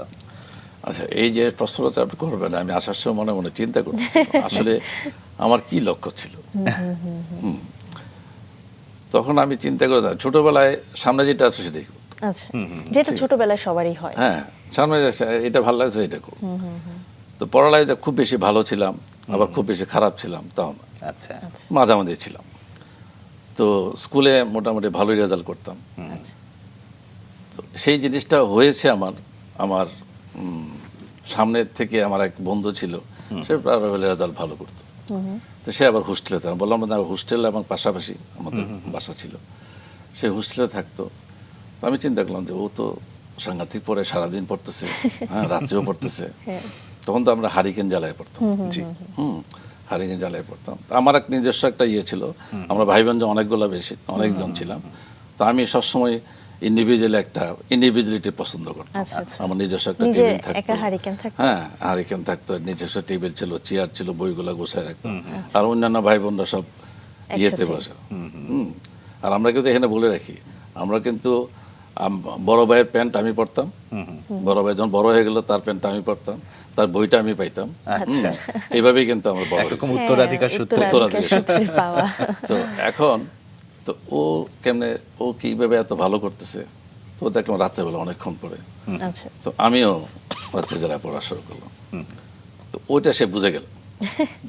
আচ্ছা, এই যে প্রশ্নটা আপনি করবেন, আমি আসার সময় মনে মনে চিন্তা করতেছি আসলে আমার কি লক্ষ্য ছিল। তখন আমি চিন্তা করে ছোটবেলায় সামনে যেটা আছে সেটাই করব। আচ্ছা, যেটা ছোটবেলায় সবারই হয়। হ্যাঁ, সামনে এটা ভালো লাগছে এটা করব। তো পড়ালেখায় খুব বেশি ভালো ছিলাম, আবার খুব বেশি খারাপ ছিলাম তাও না, আচ্ছা মাঝামাঝি ছিলাম। তো স্কুলে মোটামুটি ভালোই রেজাল্ট করতাম। তো সেই জিনিসটা হয়েছে আমার সামনের থেকে আমার এক বন্ধু ছিল, সে রেজাল্ট ভালো করতো। তো সে আবার হোস্টেলে থাকতো, বললাম না হোস্টেলে এবং পাশাপাশি আমাদের বাসা ছিল, সে হোস্টেলে থাকতো। তো আমি চিন্তা করলাম যে ও তো সাংঘাতিক পড়ে, সারাদিন পড়তেছে, হ্যাঁ রাত্রেও পড়তেছে। তখন তো আমরা হারিকেন জ্বালায় পড়তাম, হারিকেন জ্বালায় পড়তাম। আমার এক নিজস্ব একটা ইয়ে ছিল, আমরা ভাই বোন অনেকজন ছিলাম। তো আমি সবসময় ইন্ডিভিজুয়ালিটি পছন্দ করতাম। আমার নিজস্ব একটা টেবিল থাকতো, হ্যাঁ হারিকেন থাকতো, নিজস্ব টেবিল ছিল, চেয়ার ছিল, বইগুলো গোছায় রাখতাম। আর অন্যান্য ভাই বোনরা সব ইয়েতে বসে। আর আমরা কিন্তু এখানে বলে রাখি, আমরা কিন্তু বড় ভাইয়ের প্যান্ট আমি পরতাম, বড় ভাই যখন বড় হয়ে গেল তার প্যান্টটা আমি পরতাম, তার বইটা আমি পাইতাম। এইভাবেই কিন্তু আমরা বড় হয়েছি, উত্তরাধিকার সূত্রে। তো এখন তো ও কেমনে, ও কিভাবে এত ভালো করতেছে, তো দেখলাম রাত্রেবেলা অনেকক্ষণ পড়ে। তো আমিও রাত্রে যারা পড়া শুরু করলাম। তো ওইটা সে বুঝে গেল।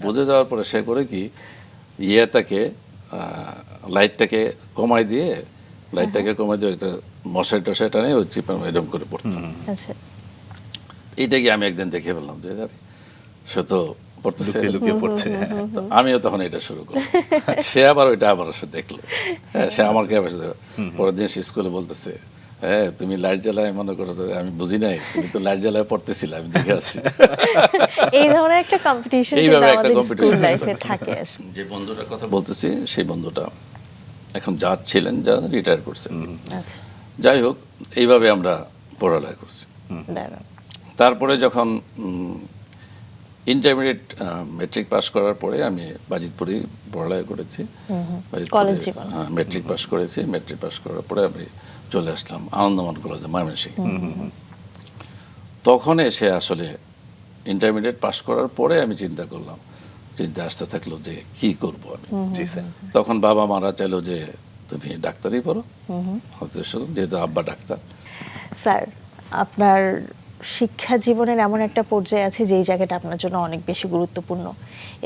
বুঝে যাওয়ার পরে সে করে কি, লাইটটাকে কমাই দিয়ে একটা মশারি টশারি টানে ওই চিপা এরকম করে পড়তাম। এইটাকে আমি একদিন দেখে ফেললাম যে সে তো পড়তেছে, লুকিয়ে পড়ছে। তো আমিও তখন এটা শুরু করলাম। সে আবার ওইটা আবার সে দেখলো, হ্যাঁ সে আমাকে আবার পরের দিন সে স্কুলে বলতেছে, হ্যাঁ তুমি লাইট জ্বালায় মনে করো, আমি বুঝি নাই, তুমি তো লাইট জ্বালায় পড়তেছিলে, আমি দেখে আসছি। এই ধরনের একটা কম্পিটিশন এইভাবে একটা আমাদের কম্পিটিশন স্কুল লাইফে থাকে। যে বন্ধুটার কথা বলতেছি, সেই বন্ধুটা এখন জাজ ছিলেন, যা রিটায়ার করছেন। যাই হোক, এইভাবে আমরা পড়ালেখা করছি। তারপরে যখন ইন্টারমিডিয়েট মেট্রিক পাস করার পরে আমি বাজিতপুরেই পড়ালেখা করেছি, মেট্রিক পাস করেছি। মেট্রিক পাস করার পরে আমি চলে আসলাম আনন্দমান কলেজে, ময়মনসিংহ। তখন এসে আসলে ইন্টারমিডিয়েট পাস করার পরে আমি চিন্তা আসতে থাকলো যে কি করব আমি। তখন বাবা মারা চাইলো যে তুমি ডাক্তারি পড়ো, যেহেতু আব্বা ডাক্তার। স্যার, আপনার শিক্ষা জীবনের এমন একটা পর্যায়ে আছে যেই জায়গাটা আপনার জন্য অনেক বেশি গুরুত্বপূর্ণ,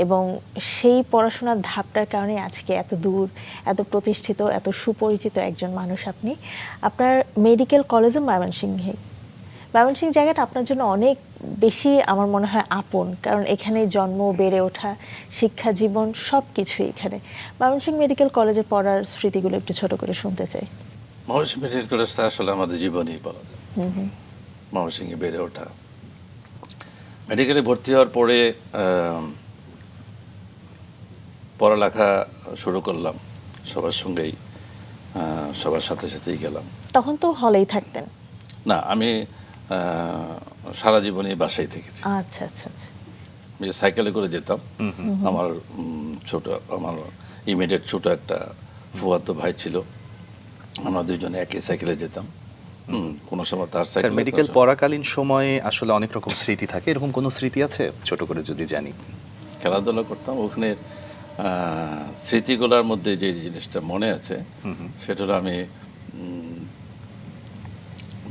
এবং সেই পড়াশোনার ধাপটার কারণে আজকে এত দূর, এত প্রতিষ্ঠিত, এত সুপরিচিত একজন মানুষ আপনি। আপনার মেডিকেল কলেজে ময়মনসিংহ জায়গাটা আপনার জন্য অনেক বেশি আমার মনে হয় আপন, কারণ এখানে জন্ম, বেড়ে ওঠা, শিক্ষা জীবন সব কিছুই এখানে। ময়মনসিংহ মেডিকেল কলেজে পড়ার স্মৃতিগুলো একটু ছোট করে শুনতে চাই। ময়মনসিংহ মেডিকেল কলেজটা আসলে আমাদের জীবনই বলা যায়। ময়মনসিংহে বেড়ে ওঠা, মেডিকেলে ভর্তি হওয়ার পরে পড়ালেখা শুরু করলাম সবার সঙ্গেই, সবার সাথেই গেলাম। তখন তো হলেই থাকতেন? না, আমি সারা জীবনই বাসায় থেকেছি। আচ্ছা আচ্ছা আচ্ছা। আমি সাইকেলে করে যেতাম। আমার ইমিডিয়েট ছোট একটা ফুফাতো ভাই ছিল, আমরা দুইজনে একই সাইকেলে যেতাম। কোনো সময় তার সাইকেল। মেডিকেল পড়াকালীন সময়ে আসলে অনেক রকম স্মৃতি থাকে, এরকম কোনো স্মৃতি আছে ছোট করে যদি জানি? খেলাধুলা করতাম ওখানে। স্মৃতিগুলোর মধ্যে যে জিনিসটা মনে আছে সেটা হলো আমি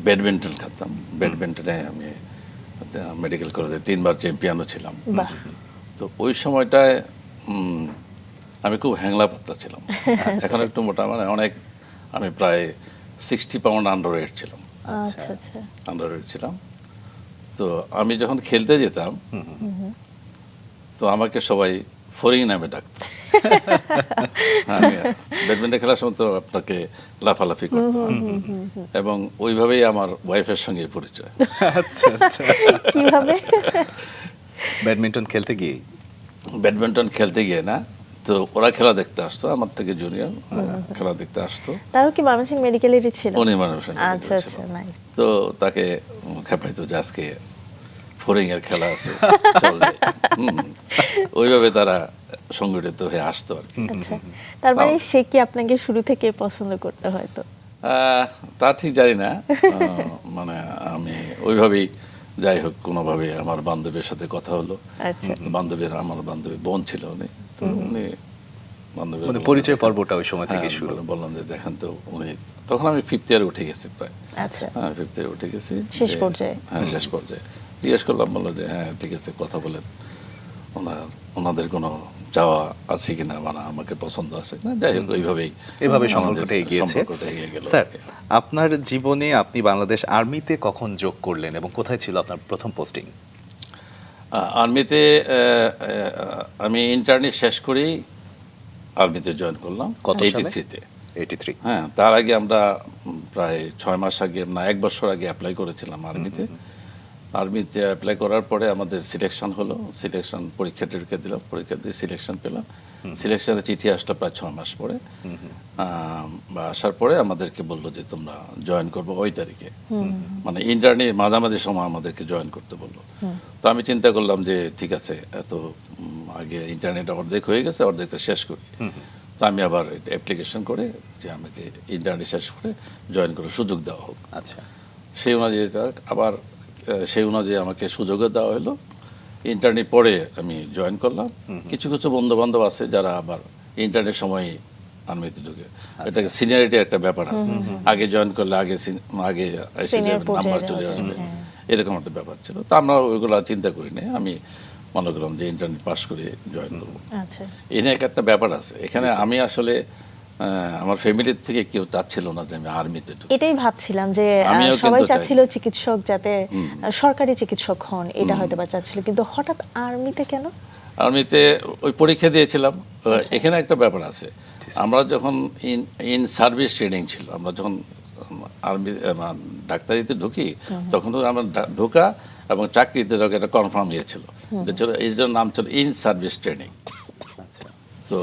ব্যাডমিন্টন খেলতাম। ব্যাডমিন্টনে আমি মেডিকেল কলেজে 3বার চ্যাম্পিয়নও ছিলাম। তো ওই সময়টায় আমি খুব হ্যাংলা পাতলা ছিলাম। এখন একটু মোটা, মানে অনেক, আমি প্রায় 60 পাউন্ড আন্ডারওয়েট ছিলাম। আন্ডারওয়েট ছিলাম। তো আমি যখন খেলতে যেতাম তো আমাকে সবাই ফরিং নামে ডাকত। ব্যাডমিন্টন খেলার সময় তো আপনাকে লাফালাফি করতে হয়, এবং ওইভাবেই আমার ওয়াইফের সঙ্গে পরিচয়। কিভাবে? ব্যাডমিন্টন খেলতে গিয়ে না, তো ওরা খেলা দেখতে আসতো, আমার থেকে জুনিয়র খেলা দেখতে আসতো। তারও কি ময়মনসিংহ মেডিকেলেরই ছিল? উনি ময়মনসিংহ মেডিকেলের ছিল। তো তাকে খেপাইতো যে আজকে ফরিং এর খেলা আছে, চল যাই। ওইভাবে তারা সংগঠিত হয়ে আসতো আর কি। তার মানে সে কি আপনাকে শুরু থেকে পছন্দ করতে হয়তো? তা ঠিক জানি না, মানে আমি ওইভাবেই, যাই হোক কোনোভাবে আমার বান্ধবীর সাথে কথা হলো। আমার বান্ধবী বোন ছিল উনি, তো উনি বান্ধবী মানে পরিচয় পর্বটা ওই সময় থেকে শুরু। বললাম যে দেখেন তো উনি, তখন আমি 5th ইয়ারে উঠে গেছি প্রায়। আচ্ছা, হ্যাঁ 5th ইয়ারে উঠে গেছি শেষ পর্যায়ে। হ্যাঁ শেষ পর্যায়ে জিজ্ঞেস করলাম, বললো যে হ্যাঁ ঠিক আছে, কথা বলেন, ওনাদের কোনো চাওয়া আছে কিনা, মানে আমাকে পছন্দ আছে না, যাই হোক এভাবে সম্পর্কটা এগিয়েছে। এগিয়ে গেল। স্যার, আপনার জীবনে আপনি বাংলাদেশ আর্মিতে কখন যোগ করলেন এবং কোথায় ছিল আপনার প্রথম পোস্টিং? আর্মিতে আমি ইন্টার্নি শেষ করেই আর্মিতে জয়েন করলাম কত সালে? 83-তে। 83। হ্যাঁ, তার আগে আমরা প্রায় 6 মাস আগে, না 1 বছর আগে অ্যাপ্লাই করেছিলাম আর্মিতে। আর্মিতে অ্যাপ্লাই করার পরে আমাদের সিলেকশন হলো, সিলেকশন পরীক্ষা টরীক্ষা দিলাম, পরীক্ষা দিয়ে সিলেকশন পেলাম। সিলেকশনের চিঠি আসলো প্রায় 6 মাস পরে। আসার পরে আমাদেরকে বললো যে তোমরা জয়েন করবো ওই তারিখে, মানে ইন্টার্নের মাঝামাঝি সময় আমাদেরকে জয়েন করতে বললো। তো আমি চিন্তা করলাম যে ঠিক আছে, এত আগে ইন্টারনেট অর্ধেক হয়ে গেছে, অর্ধেকটা শেষ করি। তো আমি আবার অ্যাপ্লিকেশন করে যে আমাকে ইন্টারনেট শেষ করে জয়েন করার সুযোগ দেওয়া হোক। আচ্ছা, সেই অনুযায়ী আবার সেই অনুযায়ী আমাকে সুযোগও দেওয়া হলো। ইন্টারনেট পরে আমি জয়েন করলাম। কিছু কিছু বন্ধু বান্ধব আছে যারা আবার ইন্টারনেট সময় আর্মিতে ঢুকে, এটাকে সিনিয়রিটি একটা ব্যাপার আছে, আগে জয়েন করলে আগে এসে যাবে, নাম্বার চলে আসবে, এরকম একটা ব্যাপার ছিল। তো আমরা ওইগুলো চিন্তা করি না, আমি মনে করলাম যে ইন্টারনেট পাস করে জয়েন করবো। এই নিয়ে একটা ব্যাপার আছে এখানে। আমি আসলে আমার ফ্যামিলির থেকে কেউ চাচ্ছিল না যে আমি আর্মিতে ঢুকি। এটাই ভাবছিলাম যে আমিও সবাই কিন্তু চাচ্ছিল চিকিৎসক যাতে সরকারি চিকিৎসক হন, এটা হয়তো বা চাচ্ছিল, কিন্তু হঠাৎ আর্মিতে কেন? আর্মিতে ওই পরীক্ষা দিয়েছিলাম। এখানে একটা ব্যাপার আছে, আমরা যখন ইন সার্ভিস ট্রেনিং ছিল, আমরা যখন আর্মি ডাক্তারিতে ঢুকি, তখন তো আমরা ঢোকা এবং চাকরিতে ঢোকা এটা কনফার্ম ছিল, এই জন্য নাম ছিল ইন সার্ভিস ট্রেনিং। তো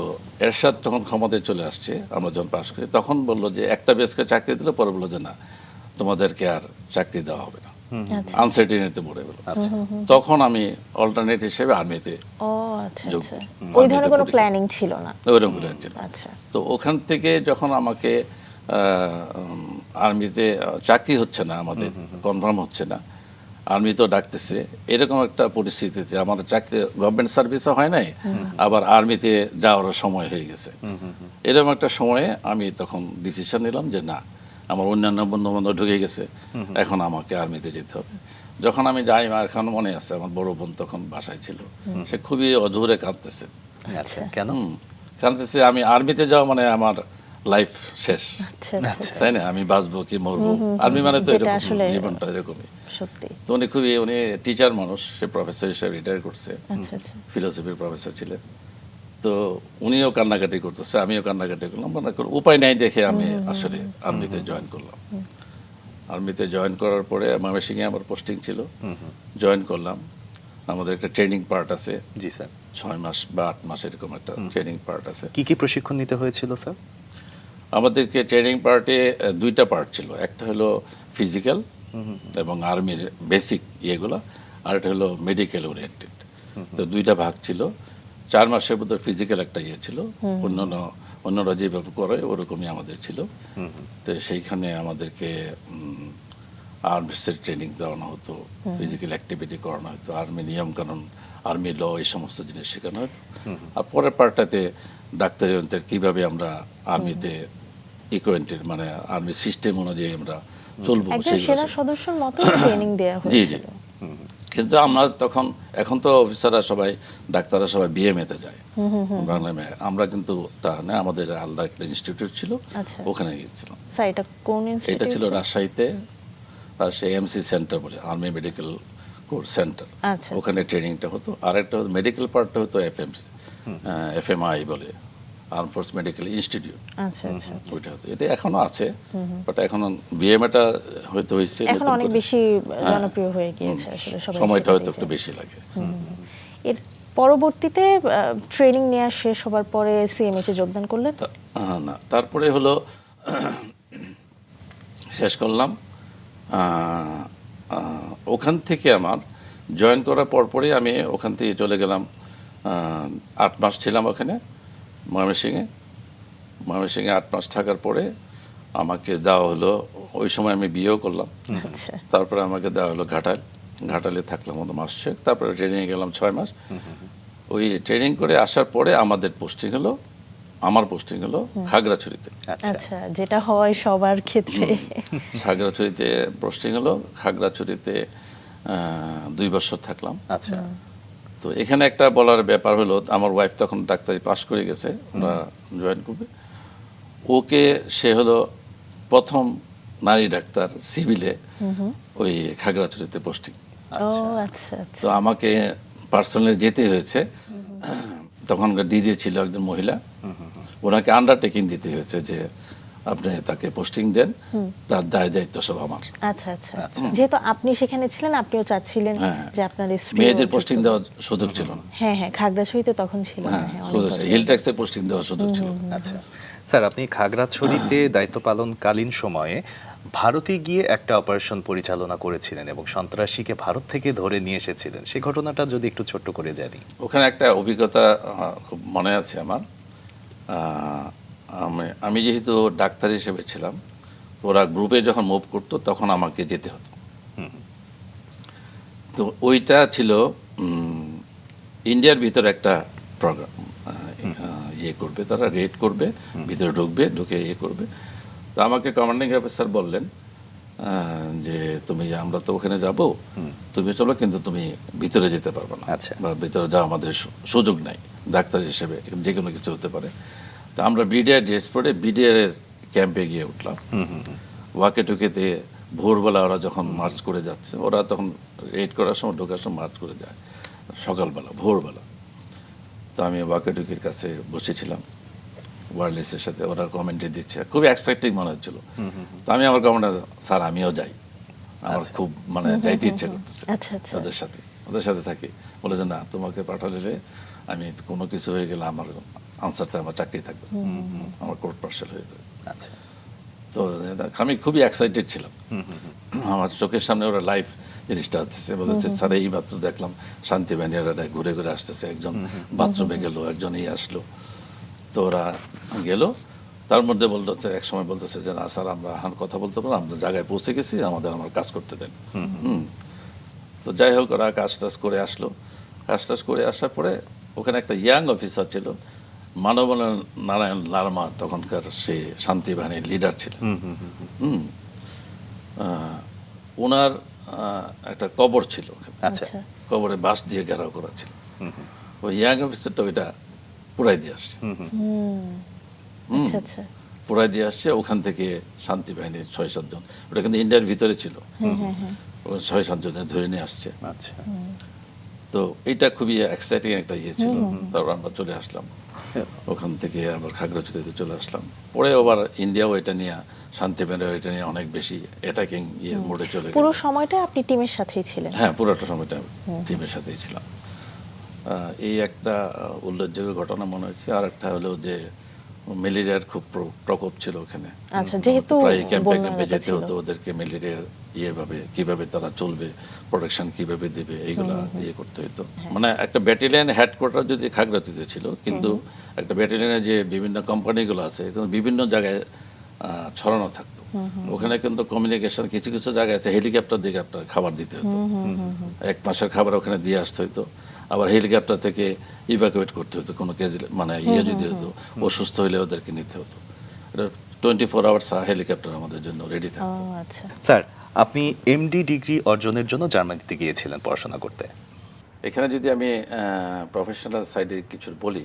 এরশাদ তখন ক্ষমতায় চলে আসছে, আমরা যখন পাশ করি তখন বললো যে একটা বেসকে চাকরি দিলে, পরে বললো যে না, তোমাদেরকে আর চাকরি দেওয়া হবে না, আনসার্টিনিতে পড়ে গেল। তখন আমি অল্টারনেট হিসেবে আর্মিতে ওই ধরনের কোনো প্ল্যানিং ছিল না, ওইরকম প্ল্যান ছিল। তো ওখান থেকে যখন আমাকে আর্মিতে চাকরি হচ্ছে না, আমাদের কনফার্ম হচ্ছে না, আর্মি তো ডাকতেছে, এরকম একটা পরিস্থিতিতে আমার চাকরি গভর্নমেন্ট সার্ভিসও হয় নাই, আবার আর্মিতে যাওয়ারও সময় হয়ে গেছে। এরকম একটা সময়ে আমি তখন ডিসিশন নিলাম যে না, আমার অন্যান্য বন্ধু বান্ধব ঢুকে গেছে, এখন আমাকে আর্মিতে যেতে হবে। যখন আমি যাই, এখন মনে আছে আমার বড় বোন তখন বাসায় ছিল, সে খুবই অজোরে কাঁদতেছে। কেন কাঁদতেছে? আমি আর্মিতে যাওয়া মানে আমার লাইফ শেষ, তাই না? আমি বাঁচবো কি মরবো, আর্মি মানে তো এরকম, জীবনটা এরকমই। তো উনি টিচার মানুষ, সে প্রফেসর হিসেবে রিটায়ার করছে, ফিলোসফির প্রফেসর ছিলেন। তো উনিও কান্নাকাটি করতেছে, আমিও কান্নাকাটি করলাম, উপায় নাই দেখে আমি আসলে আর্মিতে জয়েন করলাম। আর্মিতে জয়েন করার পরে ময়মনসিংহে আমার পোস্টিং ছিল, জয়েন করলাম। আমাদের একটা ট্রেনিং পার্ট আছে, জি স্যার, 6 মাস বা 8 মাস এরকম একটা ট্রেনিং পার্ট আছে। কি কি প্রশিক্ষণ নিতে হয়েছিল স্যার? আমাদেরকে ট্রেনিং পার্টে 2টা পার্ট ছিল, একটা হলো ফিজিক্যাল এবং আর্মির বেসিক ইয়েগুলো, আর একটা হলো মেডিকেল ওরিয়েন্টেড। তো 2টা ভাগ ছিল। 4 মাসের মধ্যে ফিজিক্যাল একটা ইয়ে ছিল, অন্যরা যেভাবে করে ওরকমই আমাদের ছিল। তো সেইখানে আমাদেরকে আর্মসের ট্রেনিং দেওয়ানো হতো, ফিজিক্যাল অ্যাক্টিভিটি করানো হতো, আর্মি নিয়মকানুন, আর্মি ল, এই সমস্ত জিনিস শেখানো হতো। আর পরের পার্টটাতে ডাক্তারি অন্তের কীভাবে আমরা আর্মিতে ইকুয়েন্টেড, মানে আর্মি সিস্টেম অনুযায়ী আমরা চলবো, জি জি। কিন্তু আমরা তখন, এখন তো অফিসাররা সবাই, ডাক্তাররা সবাই বিএমএতে যায়, বাংলা মেয়ে, আমরা কিন্তু তা না, আমাদের আলাদা একটা ইনস্টিটিউট ছিল, ওখানে গিয়েছিলাম। এটা ছিল রাজশাহীতে, রাজশাহী এমসি সেন্টার বলে, আর্মি মেডিকেল কোর্স সেন্টার, ওখানে ট্রেনিংটা হতো। আর একটা মেডিকেল পার্টটা হতো এফএমআই বলে, আর্ম ফোর্স মেডিকেল ইনস্টিটিউট, ওইটা হতো। এটা এখনো আছে, বাট এখন বিএমএটা হয়তো হয়েছে, এখন অনেক বেশি জনপ্রিয় হয়ে গিয়েছে, আসলে সবাই সময়টা হয়তো একটু বেশি লাগে। এর পরবর্তীতে ট্রেনিং নেওয়া শেষ হবার পরে সিএমএইচে যোগদান করলেন? না, তারপরে হলো শেষ করলাম। ওখান থেকে আমার জয়েন করার পরপরই আমি ওখান থেকে চলে গেলাম, 8 মাস ছিলাম ওখানে ময়মনসিংহে। 8 মাস থাকার পরে আমাকে দেওয়া হলো, ওই সময় আমি বিয়েও করলাম, তারপরে আমাকে দেওয়া হলো ঘাটালে থাকলাম মতো মাস 6, তারপরে ট্রেনিংয়ে গেলাম 6 মাস। ওই ট্রেনিং করে আসার পরে আমাদের পোস্টিং হলো আমার পোস্টিং হলো খাগড়াছড়িতে। আচ্ছা আচ্ছা, যেটা হয় সবার ক্ষেত্রে। খাগড়াছড়িতে পোস্টিং হলো, খাগড়াছড়িতে 2 বছর থাকলাম। আচ্ছা তো এখানে একটা বলার ব্যাপার হলো, আমার ওয়াইফ তখন ডাক্তারি পাশ করে গেছে, ওরা জয়েন করবে। ওকে, সে হলো প্রথম নারী ডাক্তার সিভিলে ওই খাগড়াছড়িতে পোস্টিং। ও আচ্ছা আচ্ছা। তো আমাকে পার্সোনালি যেতে হয়েছে। তখনকার ডিজে ছিল একজন মহিলা, ওনাকে আন্ডারটেকিং দিতে হয়েছে যে আপনি তাকে পোস্টিং দেন, তার দায় দায়িত্ব সব আমার। আচ্ছা আচ্ছা, যেহেতু আপনি সেখানে ছিলেন, আপনিও চাচ্ছিলেন যে আপনার স্ত্রী মেয়েদের পোস্টিং দেওয়ার সুযোগ ছিল না। হ্যাঁ হ্যাঁ, খাগড়াছড়িতে তখন ছিল না। হ্যাঁ, হ্যাঁ, অনেক বছর। হিল ট্যাক্সে পোস্টিং দেওয়ার সুযোগ ছিল। আচ্ছা স্যার, আপনি খাগড়াছড়িতে দায়িত্ব পালনকালীন সময়ে ভারতে গিয়ে একটা অপারেশন পরিচালনা করেছিলেন এবং সন্ত্রাসীকে ভারত থেকে ধরে নিয়ে এসেছিলেন, সেই ঘটনাটা যদি একটু ছোট্ট করে জানি। ওখানে একটা অভিজ্ঞতা খুব মনে আছে আমার। আমি যেহেতু ডাক্তার হিসেবে ছিলাম, ওরা গ্রুপে যখন মুভ করতো তখন আমাকে যেতে হতো। তো ওইটা ছিল ইন্ডিয়ার ভিতরে একটা প্রোগ্রাম, ইয়ে করবে, তারা রেড করবে, ভিতরে ঢুকবে, ঢুকে ইয়ে করবে। তো আমাকে কমান্ডিং অফিসার বললেন যে আমরা তো ওখানে যাব, তুমি চলো, কিন্তু তুমি ভিতরে যেতে পারবে না, আচ্ছা। বা ভিতরে যাওয়া আমাদের সুযোগ নাই, ডাক্তার হিসেবে যে কোনো কিছু হতে পারে। তো আমরা বিডিআর ড্রেস পরে বিডিআর এর ক্যাম্পে গিয়ে উঠলাম। ওয়াকে টুকেতে ভোরবেলা ওরা যখন মার্চ করে যাচ্ছে, ওরা তখন রেড করার সময়, ঢোকার সময় মার্চ করে যায় সকালবেলা, ভোরবেলা। তো আমি ওয়াকে টুকির কাছে বসেছিলাম ওয়ারলেসের সাথে, ওরা কমেন্ট্রি দিচ্ছে, খুবই এক্সাইটিং মনে হচ্ছিল। তো আমি আমার কমেন্ট, স্যার আমিও যাই, আমার খুব যাইতে ইচ্ছে করতেছে আচ্ছা আচ্ছা। ওদের সাথে থাকি। বলে যে না, তোমাকে পাঠালে আমি কোনো কিছু হয়ে গেলে আমার আনসারটা আমার চাকরি থাকবে, আমার কোর্ট পার্সেল হয়ে যাবে। আচ্ছা তো আমি খুবই এক্সাইটেড ছিলাম। আমার চোখের সামনে ওরা লাইভ জিনিসটা হচ্ছে, বলেছে স্যার এই মাত্র দেখলাম শান্তি বাহিনীরা ঘুরে ঘুরে আসতেছে, একজন বাথরুমে গেল, একজন আসলো। তো ওরা গেল, তার মধ্যে বলতেছে, এক সময় বলতেছে যে না স্যার, আমরা এখন কথা বলতে পারবো, আমরা জায়গায় পৌঁছে গেছি, আমার কাজ করতে দেন। তো যাই হোক, ওরা কাজ টাজ করে আসলো। কাজ টাজ করে আসার পরে ওখানে একটা ইয়াং অফিসার ছিল, মানবন নারায়ণ লার্মা, তখনকার সে শান্তি বাহিনীর লিডার ছিলেন। ওনার একটা কবর ছিল ওখানে। আচ্ছা কবরে বাঁশ দিয়ে ঘেরাও করা ছিল। ওই ইয়াং অফিসারটা ওইটা পুরাই দিয়ে আসছে। আচ্ছা আচ্ছা। পুরাই দিয়ে আসছে। ওখান থেকে শান্তি বাহিনীর 6-7 জন, ওটা কিন্তু ইন্ডিয়ার ভিতরে ছিল, 6-7 জনের ধরে নিয়ে আসছে। আচ্ছা তো এটা খুবই এক্সাইটিং একটা ইয়ে ছিল। তারপর আমরা চলে আসলাম ওখান থেকে, আবার খাগড়াছড়িতে চলে আসলাম। পরে আবার ইন্ডিয়াও এটা নিয়ে, শান্তি বাহিনীও এটা নিয়ে অনেক বেশি অ্যাটাকিং ইয়ের মোডে চলে গেল। পুরো সময়টা আপনি টিমের সাথেই ছিলেন? হ্যাঁ, পুরোটা সময়টা টিমের সাথেই ছিলাম। এই একটা উল্লেখযোগ্য ঘটনা মনে হচ্ছে। আর একটা হলো যে ম্যালেরিয়ার খুব প্রকোপ ছিল ওখানে। আচ্ছা, যেহেতু প্রায় ক্যাম্পে বন্যা ক্যাম্পে যেতে ছিল। হতো ওদেরকে, ম্যালেরিয়ার ইয়েভাবে কিভাবে তারা চলবে, প্রোটেকশন কিভাবে দেবে, এইগুলা ইয়ে করতে হতো। একটা ব্যাটালিয়ন হেডকোয়ার্টার যদি খাগড়াছড়িতে ছিল, কিন্তু একটা ব্যাটালিয়নে যে বিভিন্ন কোম্পানিগুলো আছে বিভিন্ন জায়গায় ছড়ানো থাকতো। ওখানে কিন্তু কমিউনিকেশন, কিছু কিছু জায়গায় আছে হেলিকপ্টার দিয়ে আপনার খাবার দিতে হতো, 1 মাসের খাবার ওখানে দিয়ে আসতে হতো। আবার হেলিকপ্টার থেকে ইভাকুয়েট করতে হতো কোনো ইয়ে যদি হতো, অসুস্থ হলে ওদেরকে নিতে হতো। এটা 24 আওয়ার্স হেলিকপ্টার আমাদের জন্য রেডি থাকতো। আচ্ছা। স্যার, আপনি এমডি ডিগ্রি অর্জনের জন্য জার্মানিতে গিয়েছিলেন পড়াশোনা করতে। এখানে যদি আমি প্রফেশনাল সাইডে কিছু বলি,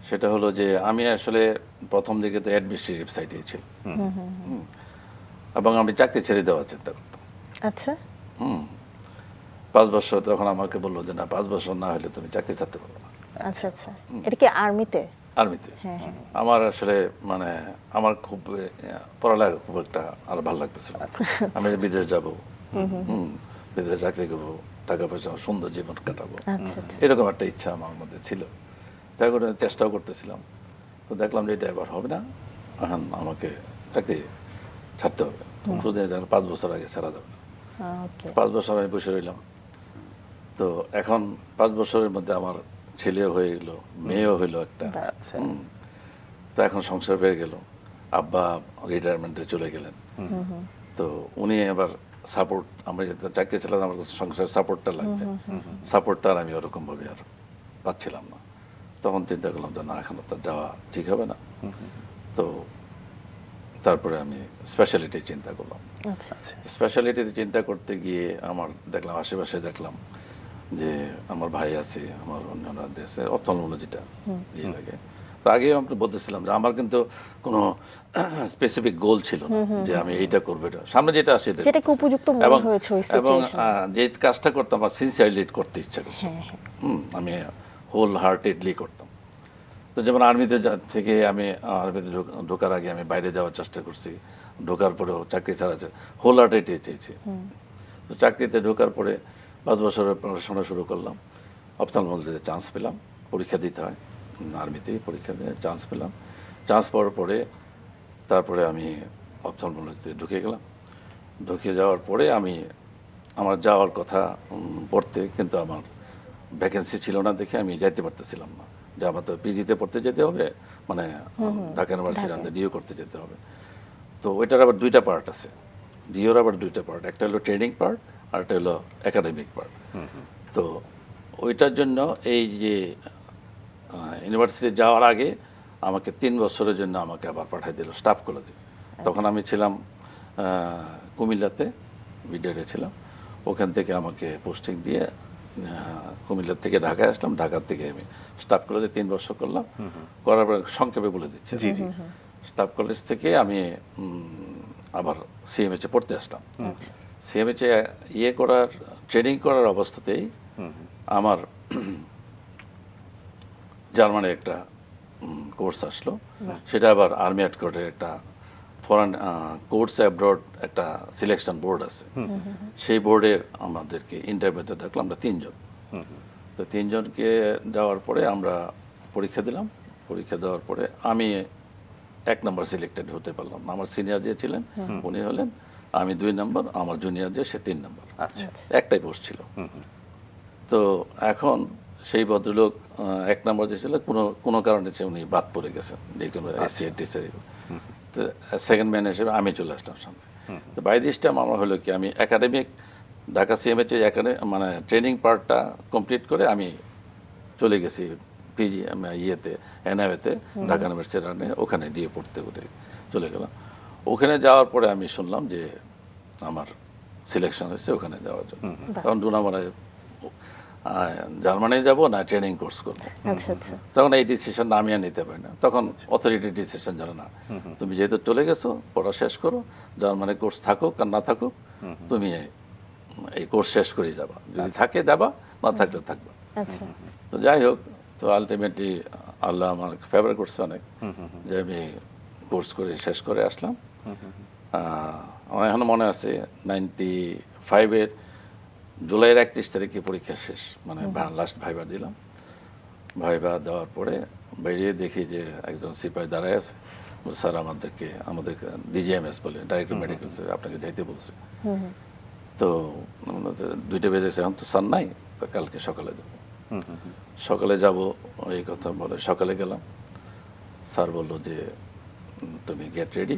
সেটা হলো যে আমি আসলে প্রথম দিকে তো অ্যাডমিনিস্ট্রেটিভ সাইডে ছিলাম, এবং আমি চাকরি ছেড়ে দেওয়ার চিন্তা করতাম। আচ্ছা। 5 বছর, তখন আমাকে বললো যে না, 5 বছর না হলে তুমি চাকরি ছাড়তে পারবে না। আচ্ছা আচ্ছা। এটা কি আর্মিতে? আর্মিতে। আমার আসলে আমার খুব পড়ালেখা খুব একটা আর ভালো লাগতেছিল না। আমি বিদেশ যাব, বিদেশে চাকরি করবো, টাকা পয়সা, সুন্দর জীবন কাটাবো, এরকম একটা ইচ্ছা আমার মধ্যে ছিল। তাই করে চেষ্টাও করতেছিলাম। তো দেখলাম যে এটা এবার হবে না, এখন আমাকে চাকরি ছাড়তে হবে। 5 বছর আগে ছাড়া যাবে না। 5 বছর আমি বসে রইলাম। তো এখন 5 বছরের মধ্যে আমার ছেলেও হয়ে গেল, মেয়েও হইলো একটা। তো এখন সংসার বেড়ে গেল। আব্বা রিটায়ারমেন্টে চলে গেলেন। তো উনি এবার সাপোর্ট, আমরা যেহেতু চাকরি ছিলাম, আমার সংসার সাপোর্টটা লাগবে, সাপোর্টটা আমি ওরকম ভাবে আর পাচ্ছিলাম না। তখন চিন্তা করলাম যে না, এখন তো যাওয়া ঠিক হবে না। তো তারপরে আমি স্পেশালিটি চিন্তা করলাম। আচ্ছা। স্পেশালিটিতে চিন্তা করতে গিয়ে আমার দেখলাম আশেপাশে দেখলাম যে আমার ভাই আছে, আমার অন্যান্য আছে, অপথলমোলজিটা ইয়ে লাগে। তো আগেও আমি বলতেছিলাম যে আমার কিন্তু কোনো স্পেসিফিক গোল ছিল না যে আমি এইটা করবো, এটা সামনে যেটা আসে এটা যেটাকে করতেছি। উপযুক্ত মনে এবং হয়েছে ওই এবং সিচুয়েশনে। যে কাজটা করতাম আমার সিনসিয়ারলি করতে ইচ্ছা করতো। হ্যাঁ, হ্যাঁ। আমি হোল হার্টেডলি করতাম। তো যেমন আর্মিতে থেকে আমি আর্মিতে ঢোকার আগে আমি বাইরে যাওয়ার চেষ্টা করছি, ঢোকার পরেও চাকরি ছাড়া হোল হার্টেডলি চেয়েছি। তো চাকরিতে ঢোকার পরে 5 বছরের পড়াশোনা শুরু করলাম, অপথলমোলজিতে চান্স পেলাম, পরীক্ষা দিতে হয় আর্মিতেই, পরীক্ষা দিয়ে চান্স পেলাম। চান্স পাওয়ার পরে তারপরে আমি অপথলমোলজিতে ঢুকে গেলাম। ঢুকে যাওয়ার পরে আমার যাওয়ার কথা পড়তে, কিন্তু আমার ভ্যাকেন্সি ছিল না দেখে আমি যাইতে পারতেছিলাম না, যে আমার তো পিজিতে পড়তে যেতে হবে, মানে ঢাকা ইউনিভার্সিটি ডিও করতে যেতে হবে। তো ওইটার আবার 2টা পার্ট আছে, ডিওর আবার 2টা পার্ট, একটা হলো ট্রেনিং পার্ট আর একটা হলো একাডেমিক পার্ট। তো ওইটার জন্য এই যে ইউনিভার্সিটি যাওয়ার আগে আমাকে 3 বছরের জন্য আমাকে আবার পাঠিয়ে দিল স্টাফ কলেজে। তখন আমি ছিলাম কুমিল্লাতে, বিডিআরে ছিলাম। ওখান থেকে আমাকে পোস্টিং দিয়ে কুমিল্লা থেকে ঢাকায় আসলাম। ঢাকা থেকে আমি স্টাফ কলেজে 3 বছর করলাম। করার পর সংক্ষেপে বলে দিচ্ছি, স্টাফ কলেজ থেকে আমি আবার সিএমএইচে পড়তে আসলাম। সিএমএইচে ইয়ে করার, ট্রেনিং করার অবস্থাতেই আমার জার্মানির একটা কোর্স আসলো। সেটা আবার আর্মি হেডকোয়ার্টারে একটা ফরেন কোর্স অ্যাব্রড একটা সিলেকশন বোর্ড আছে, সেই বোর্ডের আমাদেরকে ইন্টারভিউতে ডাকলাম আমরা 3 জন। তো 3 জনকে যাওয়ার পরে আমরা পরীক্ষা দিলাম। পরীক্ষা দেওয়ার পরে আমি 1 নম্বর সিলেক্টেড হতে পারলাম। আমার সিনিয়র যে ছিলেন উনি হলেন, আমি 2 নম্বর, আমার জুনিয়র যে সে 3 নম্বর। আচ্ছা। একটাই পোস্ট ছিল। তো এখন সেই ভদ্রলোক 1 নম্বর যে ছিল কোনো কারণে উনি বাদ পড়ে গেছেন, যে কোনো এসসি। তো সেকেন্ড ম্যান হিসেবে আমি চলে আসলাম সামনে। তো বাই দিস টাইম আমার হলো কি, আমি একাডেমিক ঢাকা সিএমএইচে মানে ট্রেনিং পার্টটা কমপ্লিট করে আমি চলে গেছি পিজি ইয়েতে, এনআইওতে, ঢাকা ইউনিভার্সিটির রানে, ওখানে ডিএ পড়তে করে চলে গেলাম। ওখানে যাওয়ার পরে আমি শুনলাম যে আমার সিলেকশন হয়েছে ওখানে যাওয়ার জন্য। তখন 2 নম্বরে জার্মানি যাব না ট্রেনিং কোর্স করবো। তখন এই ডিসিশনটা আমি আর নিতে পারি না, তখন অথরিটি ডিসিশন জানে না। তুমি যেহেতু চলে গেছো, পড়া শেষ করো, জার্মানি কোর্স থাকুক আর না থাকুক, তুমি এই কোর্স শেষ করেই যাবা, যদি থাকে যাবা, না থাকলে থাকবা। তো যাই হোক, তো আলটিমেটলি আল্লাহ আমার ফেভার করছে অনেক, যে আমি কোর্স করে শেষ করে আসলাম। আমার এখনো মনে আছে 95-এর জুলাইয়ের 31 তারিখে পরীক্ষা শেষ, মানে লাস্ট ভাইবা দিলাম। ভাইবা দেওয়ার পরে বেরিয়ে দেখি যে একজন সিপাহি দাঁড়ায় আছে। স্যার আমাদের ডিজিএমএস বলে, ডাইরেক্টর মেডিকেল, আপনাকে যাইতে বলছে। তো 2টা বেজেছে, এখন তো স্যার নাই, তো কালকে সকালে যাব। সকালে যাব এই কথা বলে সকালে গেলাম। স্যার বললো যে তুমি গেট রেডি,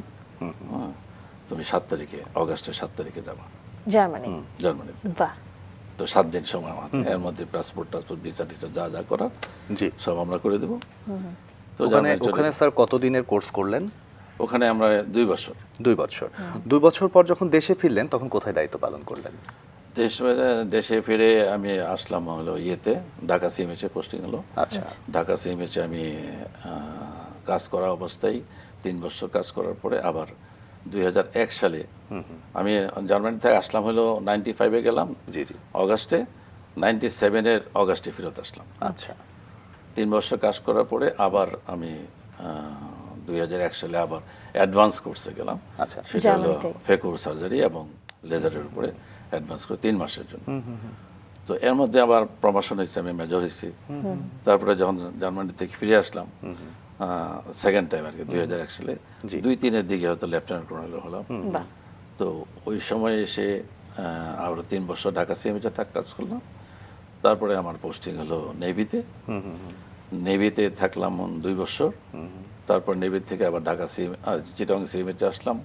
তুমি 7 তারিখে, অগাস্টের 7 তারিখে যাবা জার্মানিতে। তো 7 দিন সময় আমাদের, এর মধ্যে পাসপোর্ট টাসপোর্ট ভিসা টিসা যা যা করার সব আমরা করে দেবো। তো ওখানে স্যার কতদিনের কোর্স করলেন? ওখানে আমরা 2 বছর। 2 বছর। 2 বছর পর যখন দেশে ফিরলেন তখন কোথায় দায়িত্ব পালন করলেন? দেশে ফিরে আমি আসলাম হলো ইয়েতে, ঢাকা সিএমএইচে পোস্টিং হলো। আচ্ছা। ঢাকা সিএমএইচে আমি কাজ করা অবস্থায় 3 বছর কাজ করার পরে আবার 2001 সালে আমি জার্মানি থেকে আসলাম হলো 95-এ গেলাম অগাস্টে, 97-এর অগাস্টে ফেরত আসলাম। আচ্ছা। 3 বছর কাজ করার পরে আবার আমি 2001 সালে আবার অ্যাডভান্স কোর্সে গেলাম। আচ্ছা। সেটা হলো ফেকোর সার্জারি এবং লেজারের উপরে অ্যাডভান্স করে 3 মাসের জন্য। তো এর মধ্যে আবার প্রমোশন হয়েছে, আমি মেজর হয়েছি। তারপরে যখন জার্মানি থেকে ফিরে আসলাম সেকেন্ড টাইম আর কি 2001 সালে, 2-3-এর দিকে হয়তো লেফটেন্যান্ট কর্নেল হলাম। তো ওই সময় এসে আবার 3 বছর ঢাকা সিএমএইচে কাজ করলাম। তারপরে আমার পোস্টিং হলো নেভিতে। নেভিতে থাকলাম 2 বছর। তারপর নেভি থেকে আবার ঢাকা চিটাগং সিএমএইচে আসলাম,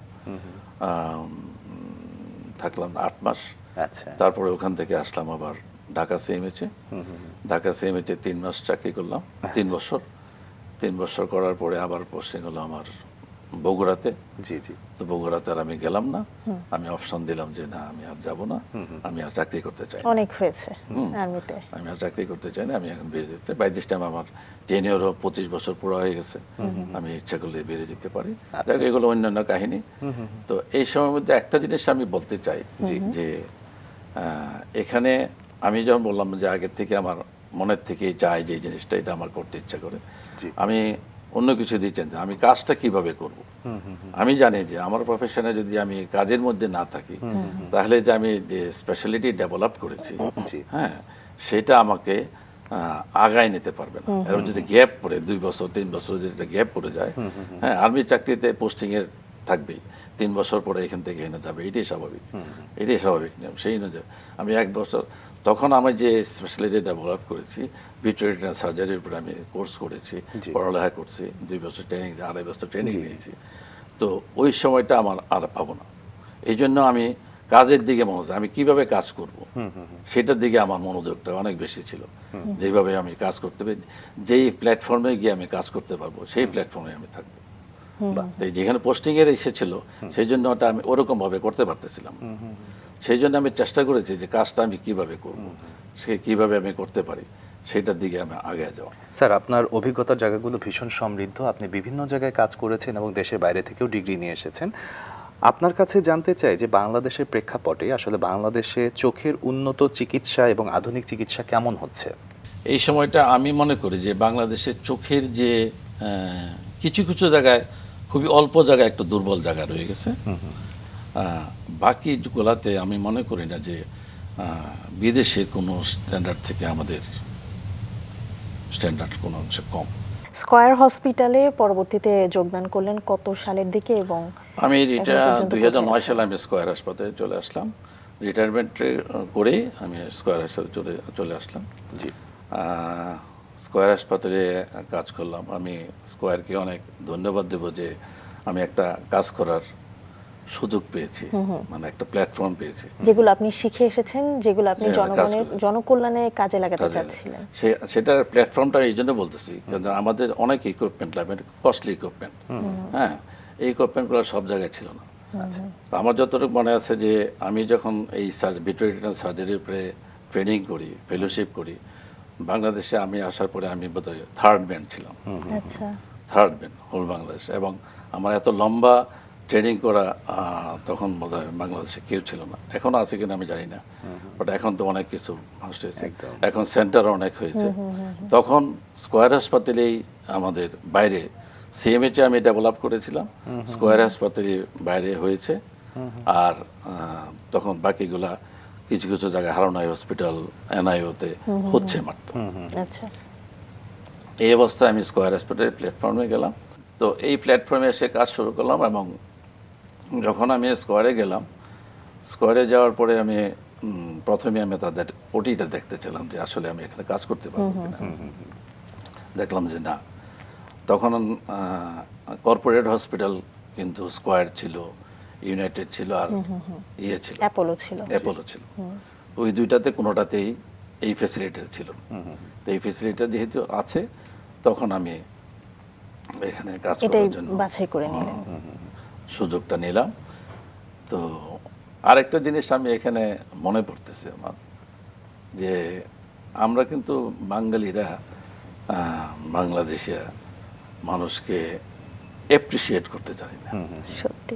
থাকলাম 8 মাস। আচ্ছা। তারপরে ওখান থেকে আসলাম আবার ঢাকা সিএমএইচে। ঢাকা সিএমএইচে 3 মাস চাকরি করলাম, 3 বছর করার পরে আবার পোস্টিং হলো আমার বগুড়াতে। জি জি। তো বগুড়াতে আর আমি গেলাম না, আমি অপশন দিলাম যে না আমি আর যাব না, আমি আর চাকরি করতে চাই না। অনেক হয়েছে আর্মিতে। আমি আর চাকরি করতে চাই না, আমি এখন বেরিয়ে যেতে বাই দিস টাইম আমার টেনিয়রও 25 বছর পুরো হয়ে গেছে, আমি ইচ্ছা করলে বেরিয়ে যেতে পারি। দেখ এগুলো অন্যান্য কাহিনী। তো এই সময়ের মধ্যে একটা জিনিস আমি বলতে চাই যে এখানে আমি যখন বললাম যে আগের থেকে আমার মনের থেকে চাই যে এই জিনিসটা এটা আমার করতে ইচ্ছা করে, আমি অন্য কিছু দিয়ে চিন্তা আমি কাজটা কিভাবে করব। আমি জানি যে আমার প্রফেশনে যদি আমি কাজের মধ্যে না থাকি তাহলে যে আমি যে স্পেশালিটি ডেভেলপ করেছি, হ্যাঁ, সেটা আমাকে আগায় নিতে পারবে না। এরকম যদি গ্যাপ পড়ে 2 বছর 3 বছর যদি একটা গ্যাপ পড়ে যায়, হ্যাঁ, আর্মি চাকরিতে পোস্টিং এর থাকবেই, 3 বছর পরে এখান থেকে এখানে যাবে, এটাই স্বাভাবিক, এটাই স্বাভাবিক নিয়ম। সেই অনুযায়ী আমি 1 বছর তখন আমি যে স্পেশালিটি ডেভেলপ করেছি ভিট্রেরিনারি সার্জারির উপরে আমি কোর্স করেছি, পড়ালেখা করছি, 2 বছর ট্রেনিং, 2.5 বছর ট্রেনিং নিয়েছি। তো ওই সময়টা আমার আর পাবো না। এই জন্য আমি কাজের দিকে মনোযোগ, আমি কিভাবে কাজ করব সেটার দিকে আমার মনোযোগটা অনেক বেশি ছিল। যেভাবে আমি কাজ করতে পারি, যেই প্ল্যাটফর্মে গিয়ে আমি কাজ করতে পারবো সেই প্ল্যাটফর্মে আমি থাকবো। যেখানে পোস্টিং এর এসেছিল সেই জন্য ওটা আমি ওরকম ভাবে করতে পারতেছিলাম। সেই জন্য আমি চেষ্টা করেছি যে কাজটা আমি কিভাবে করব, সে কিভাবে আমি করতে পারি সেটার দিকে আমি আগে যাওয়া। স্যার, আপনার অভিজ্ঞতার জায়গাগুলো ভীষণ সমৃদ্ধ, আপনি বিভিন্ন জায়গায় কাজ করেছেন এবং দেশের বাইরে থেকেও ডিগ্রি নিয়ে এসেছেন। আপনার কাছে জানতে চাই যে বাংলাদেশের প্রেক্ষাপটে আসলে বাংলাদেশে চোখের উন্নত চিকিৎসা এবং আধুনিক চিকিৎসা কেমন হচ্ছে? এই সময়টা আমি মনে করি যে বাংলাদেশের চোখের যে কিছু কিছু জায়গায় খুবই অল্প জায়গায় একটু দুর্বল জায়গা রয়ে গেছে। বাকিগুলাতে আমি মনে করি না যে বিদেশের কোনো স্ট্যান্ডার্ড থেকে আমাদের স্ট্যান্ডার্ড কোনো অংশে কম। স্কয়ার হসপিটালে পরবর্তীতে যোগদান করলেন কত সালের দিকে? এবং আমি 2009 সালে আমি স্কয়ার হাসপাতালে চলে আসলাম। রিটায়ারমেন্ট করে আমি স্কয়ার হাসপাতালে চলে আসলাম। জি। স্কয়ার হাসপাতালে কাজ করলাম। আমি স্কয়ারকে অনেক ধন্যবাদ দেব যে আমি একটা কাজ করার সুযোগ পেয়েছি, মানে একটা প্ল্যাটফর্ম পেয়েছি, যেগুলো আপনি শিখে এসেছেন, যেগুলো আপনি জনকল্যাণে কাজে লাগাতে চাচ্ছিলেন। সেটার প্ল্যাটফর্মটা এই জন্য বলতেছি কারণ আমাদের অনেক ইকুইপমেন্ট লাগবে, কস্টলি ইকুইপমেন্ট, হ্যাঁ, এই ইকুইপমেন্টগুলো সব জায়গায় ছিল না। আমার যতটুকু মনে আছে যে আমি যখন এই ভিট্রেরিনারি সার্জারির উপরে ট্রেনিং করি, ফেলোশিপ করি, বাংলাদেশে আমি আসার পরে আমি বোধহয় 3rd ব্যান্ড ছিলাম। আচ্ছা, 3rd ব্যান্ড হোল বাংলাদেশ। এবং আমার এত লম্বা ট্রেনিং করা তখন বোধহয় বাংলাদেশে কেউ ছিল না। এখন আছে কিনা আমি জানি না, বাট এখন তো অনেক কিছু হয়েছে, এখন সেন্টার অনেক হয়েছে। তখন স্কয়ার হাসপাতালেই আমাদের বাইরে সিএমএইচে আমি ডেভেলপ করেছিলাম, স্কয়ার হাসপাতালে বাইরে হয়েছে। আর তখন বাকিগুলা কিছু কিছু জায়গায় হারোনাই হসপিটাল, এনআইওতে হচ্ছে মাত্র। আচ্ছা, এই অবস্থায় আমি স্কয়ার হসপিটালের প্ল্যাটফর্মে গেলাম। তো এই প্ল্যাটফর্মে এসে কাজ শুরু করলাম। এবং যখন আমি স্কয়ারে গেলাম, স্কয়ারে যাওয়ার পরে আমি প্রথমে আমি তাদের ওটিটা দেখতে চাইলাম যে আসলে আমি এখানে কাজ করতে পারবো কিনা। দেখলাম যে না। তখন কর্পোরেট হসপিটাল কিন্তু স্কয়ার ছিল, ইউনাইটেড ছিল, আর ইয়ে ছিল, অ্যাপোলো ছিল। ওই দুইটাতে কোনোটাতেই এই ফ্যাসিলিটি ছিল। তো এই ফ্যাসিলিটি যেহেতু আছে, তখন আমি এখানে কাজ করার জন্য বাছাই করে নিলেন, সুযোগটা নিলাম। তো আরেকটা জিনিস আমি এখানে মনে পড়তেছে আমার, যে আমরা কিন্তু বাঙালিরা বাংলাদেশে মানুষকে অ্যাপ্রিসিয়েট করতে জানি না। সত্যি।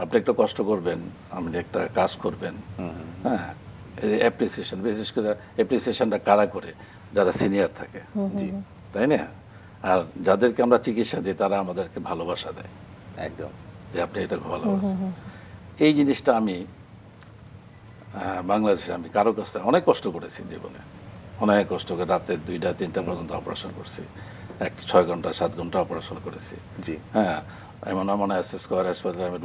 আপনি একটা কষ্ট করবেন, আপনি একটা কাজ করবেন, হ্যাঁ, অ্যাপ্রিসিয়েশন, বিশেষ করে অ্যাপ্রিসিয়েশনটা কারা করে? যারা সিনিয়র থাকে, তাই না? আর যাদেরকে আমরা চিকিৎসা দিই তারা আমাদেরকে ভালোবাসা দেয়, একদম, যে আপনি এটা ভালোবাসেন। এই জিনিসটা আমি বাংলাদেশে আমি কারো কাছ থেকে অনেক কষ্ট করেছি জীবনে, অনেক কষ্ট করে রাতে 2টা 3টা পর্যন্ত অপারেশন করছি, 6 ঘন্টা 7 ঘন্টা অপারেশন করেছি। জি, হ্যাঁ, এমন মনে আছে স্কয়ার হাসপাতালে আমি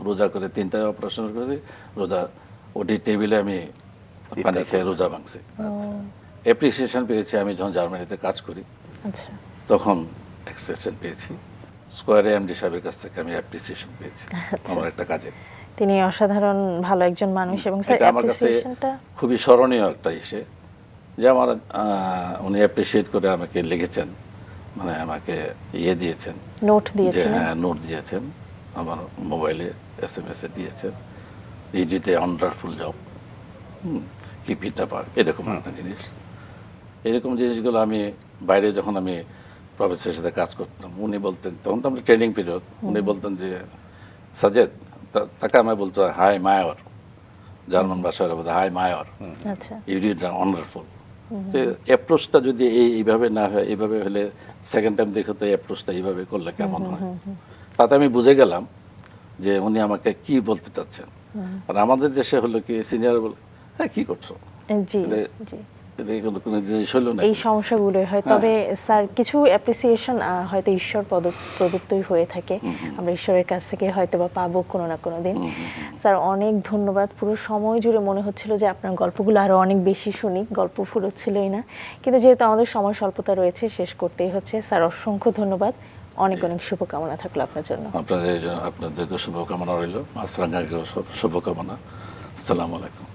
রোজা করে 3টা অপারেশন করেছি। রোজা ওটি টেবিলে আমি পানি খেয়ে রোজা ভাঙছি। অ্যাপ্রিসিয়েশন পেয়েছি আমি যখন জার্মানিতে কাজ করি, তখন এক্সপ্রেশন পেয়েছি। স্কয়ারে এমডি সাহেবের কাছ থেকে আমি অ্যাপ্রিসিয়েশন পেয়েছি আমার একটা কাজে। তিনি অসাধারণ ভালো একজন মানুষ এবং স্যার এটা আমার কাছে অ্যাপ্রিসিয়েশনটা খুবই স্মরণীয় একটা ইসে, যে আমার উনি অ্যাপ্রিসিয়েট করে আমাকে লিখেছেন, মানে আমাকে ইয়ে দিয়েছেন, নোট যে দিয়েছিলেন। হ্যাঁ নোট দিয়েছেন, আমার মোবাইলে SMS এ দিয়েছেন, you did a wonderful job, keep it up, এরকম একটা জিনিস। এরকম জিনিসগুলো আমি বাইরে যখন আমি প্রফেসরের সাথে কাজ করতাম, উনি বলতেন, তখন তো আমরা ট্রেনিং পিরিয়ড, উনি বলতেন যে সাজেদ, তাকে আমি বলতো হাই মায়র, জার্মান ভাষায় বলতো হাই মায়র, আচ্ছা, ইউ ডিড ওয়ান্ডারফুল। তো অ্যাপ্রোচটা যদি এইভাবে না হয়, এইভাবে হলে সেকেন্ড টাইম দেখো তো অ্যাপ্রোচটা এইভাবে করলে কেমন হয়, তাতে আমি বুঝে গেলাম যে উনি আমাকে কি বলতে চাচ্ছেন। আর আমাদের দেশে হলো কি সিনিয়র বলে, হ্যাঁ কি করছো, জি এটা- জি, এটা কোনো জিনিস হলো না। এই সমস্যাগুলোই হয়। তবে স্যার কিছু অ্যাপ্রিসিয়েশন হয়তো ঈশ্বর প্রদত্তই হয়ে থাকে, আমরা ঈশ্বরের কাছ থেকে হয়তো বা পাবো কোনো না কোনো দিন। স্যার অনেক ধন্যবাদ। পুরো সময় জুড়ে মনে হচ্ছিল যে আপনার গল্পগুলো আরো অনেক বেশি শুনি, গল্প ফুরোচ্ছিলই না, কিন্তু যেহেতু আমাদের সময় স্বল্পতা রয়েছে শেষ করতেই হচ্ছে। স্যার অসংখ্য ধন্যবাদ, অনেক অনেক শুভকামনা থাকলো আপনার জন্য। আপনাদেরকে শুভকামনা রইল, মাছরাঙ্গাকেও শুভকামনা। আসসালামু আলাইকুম।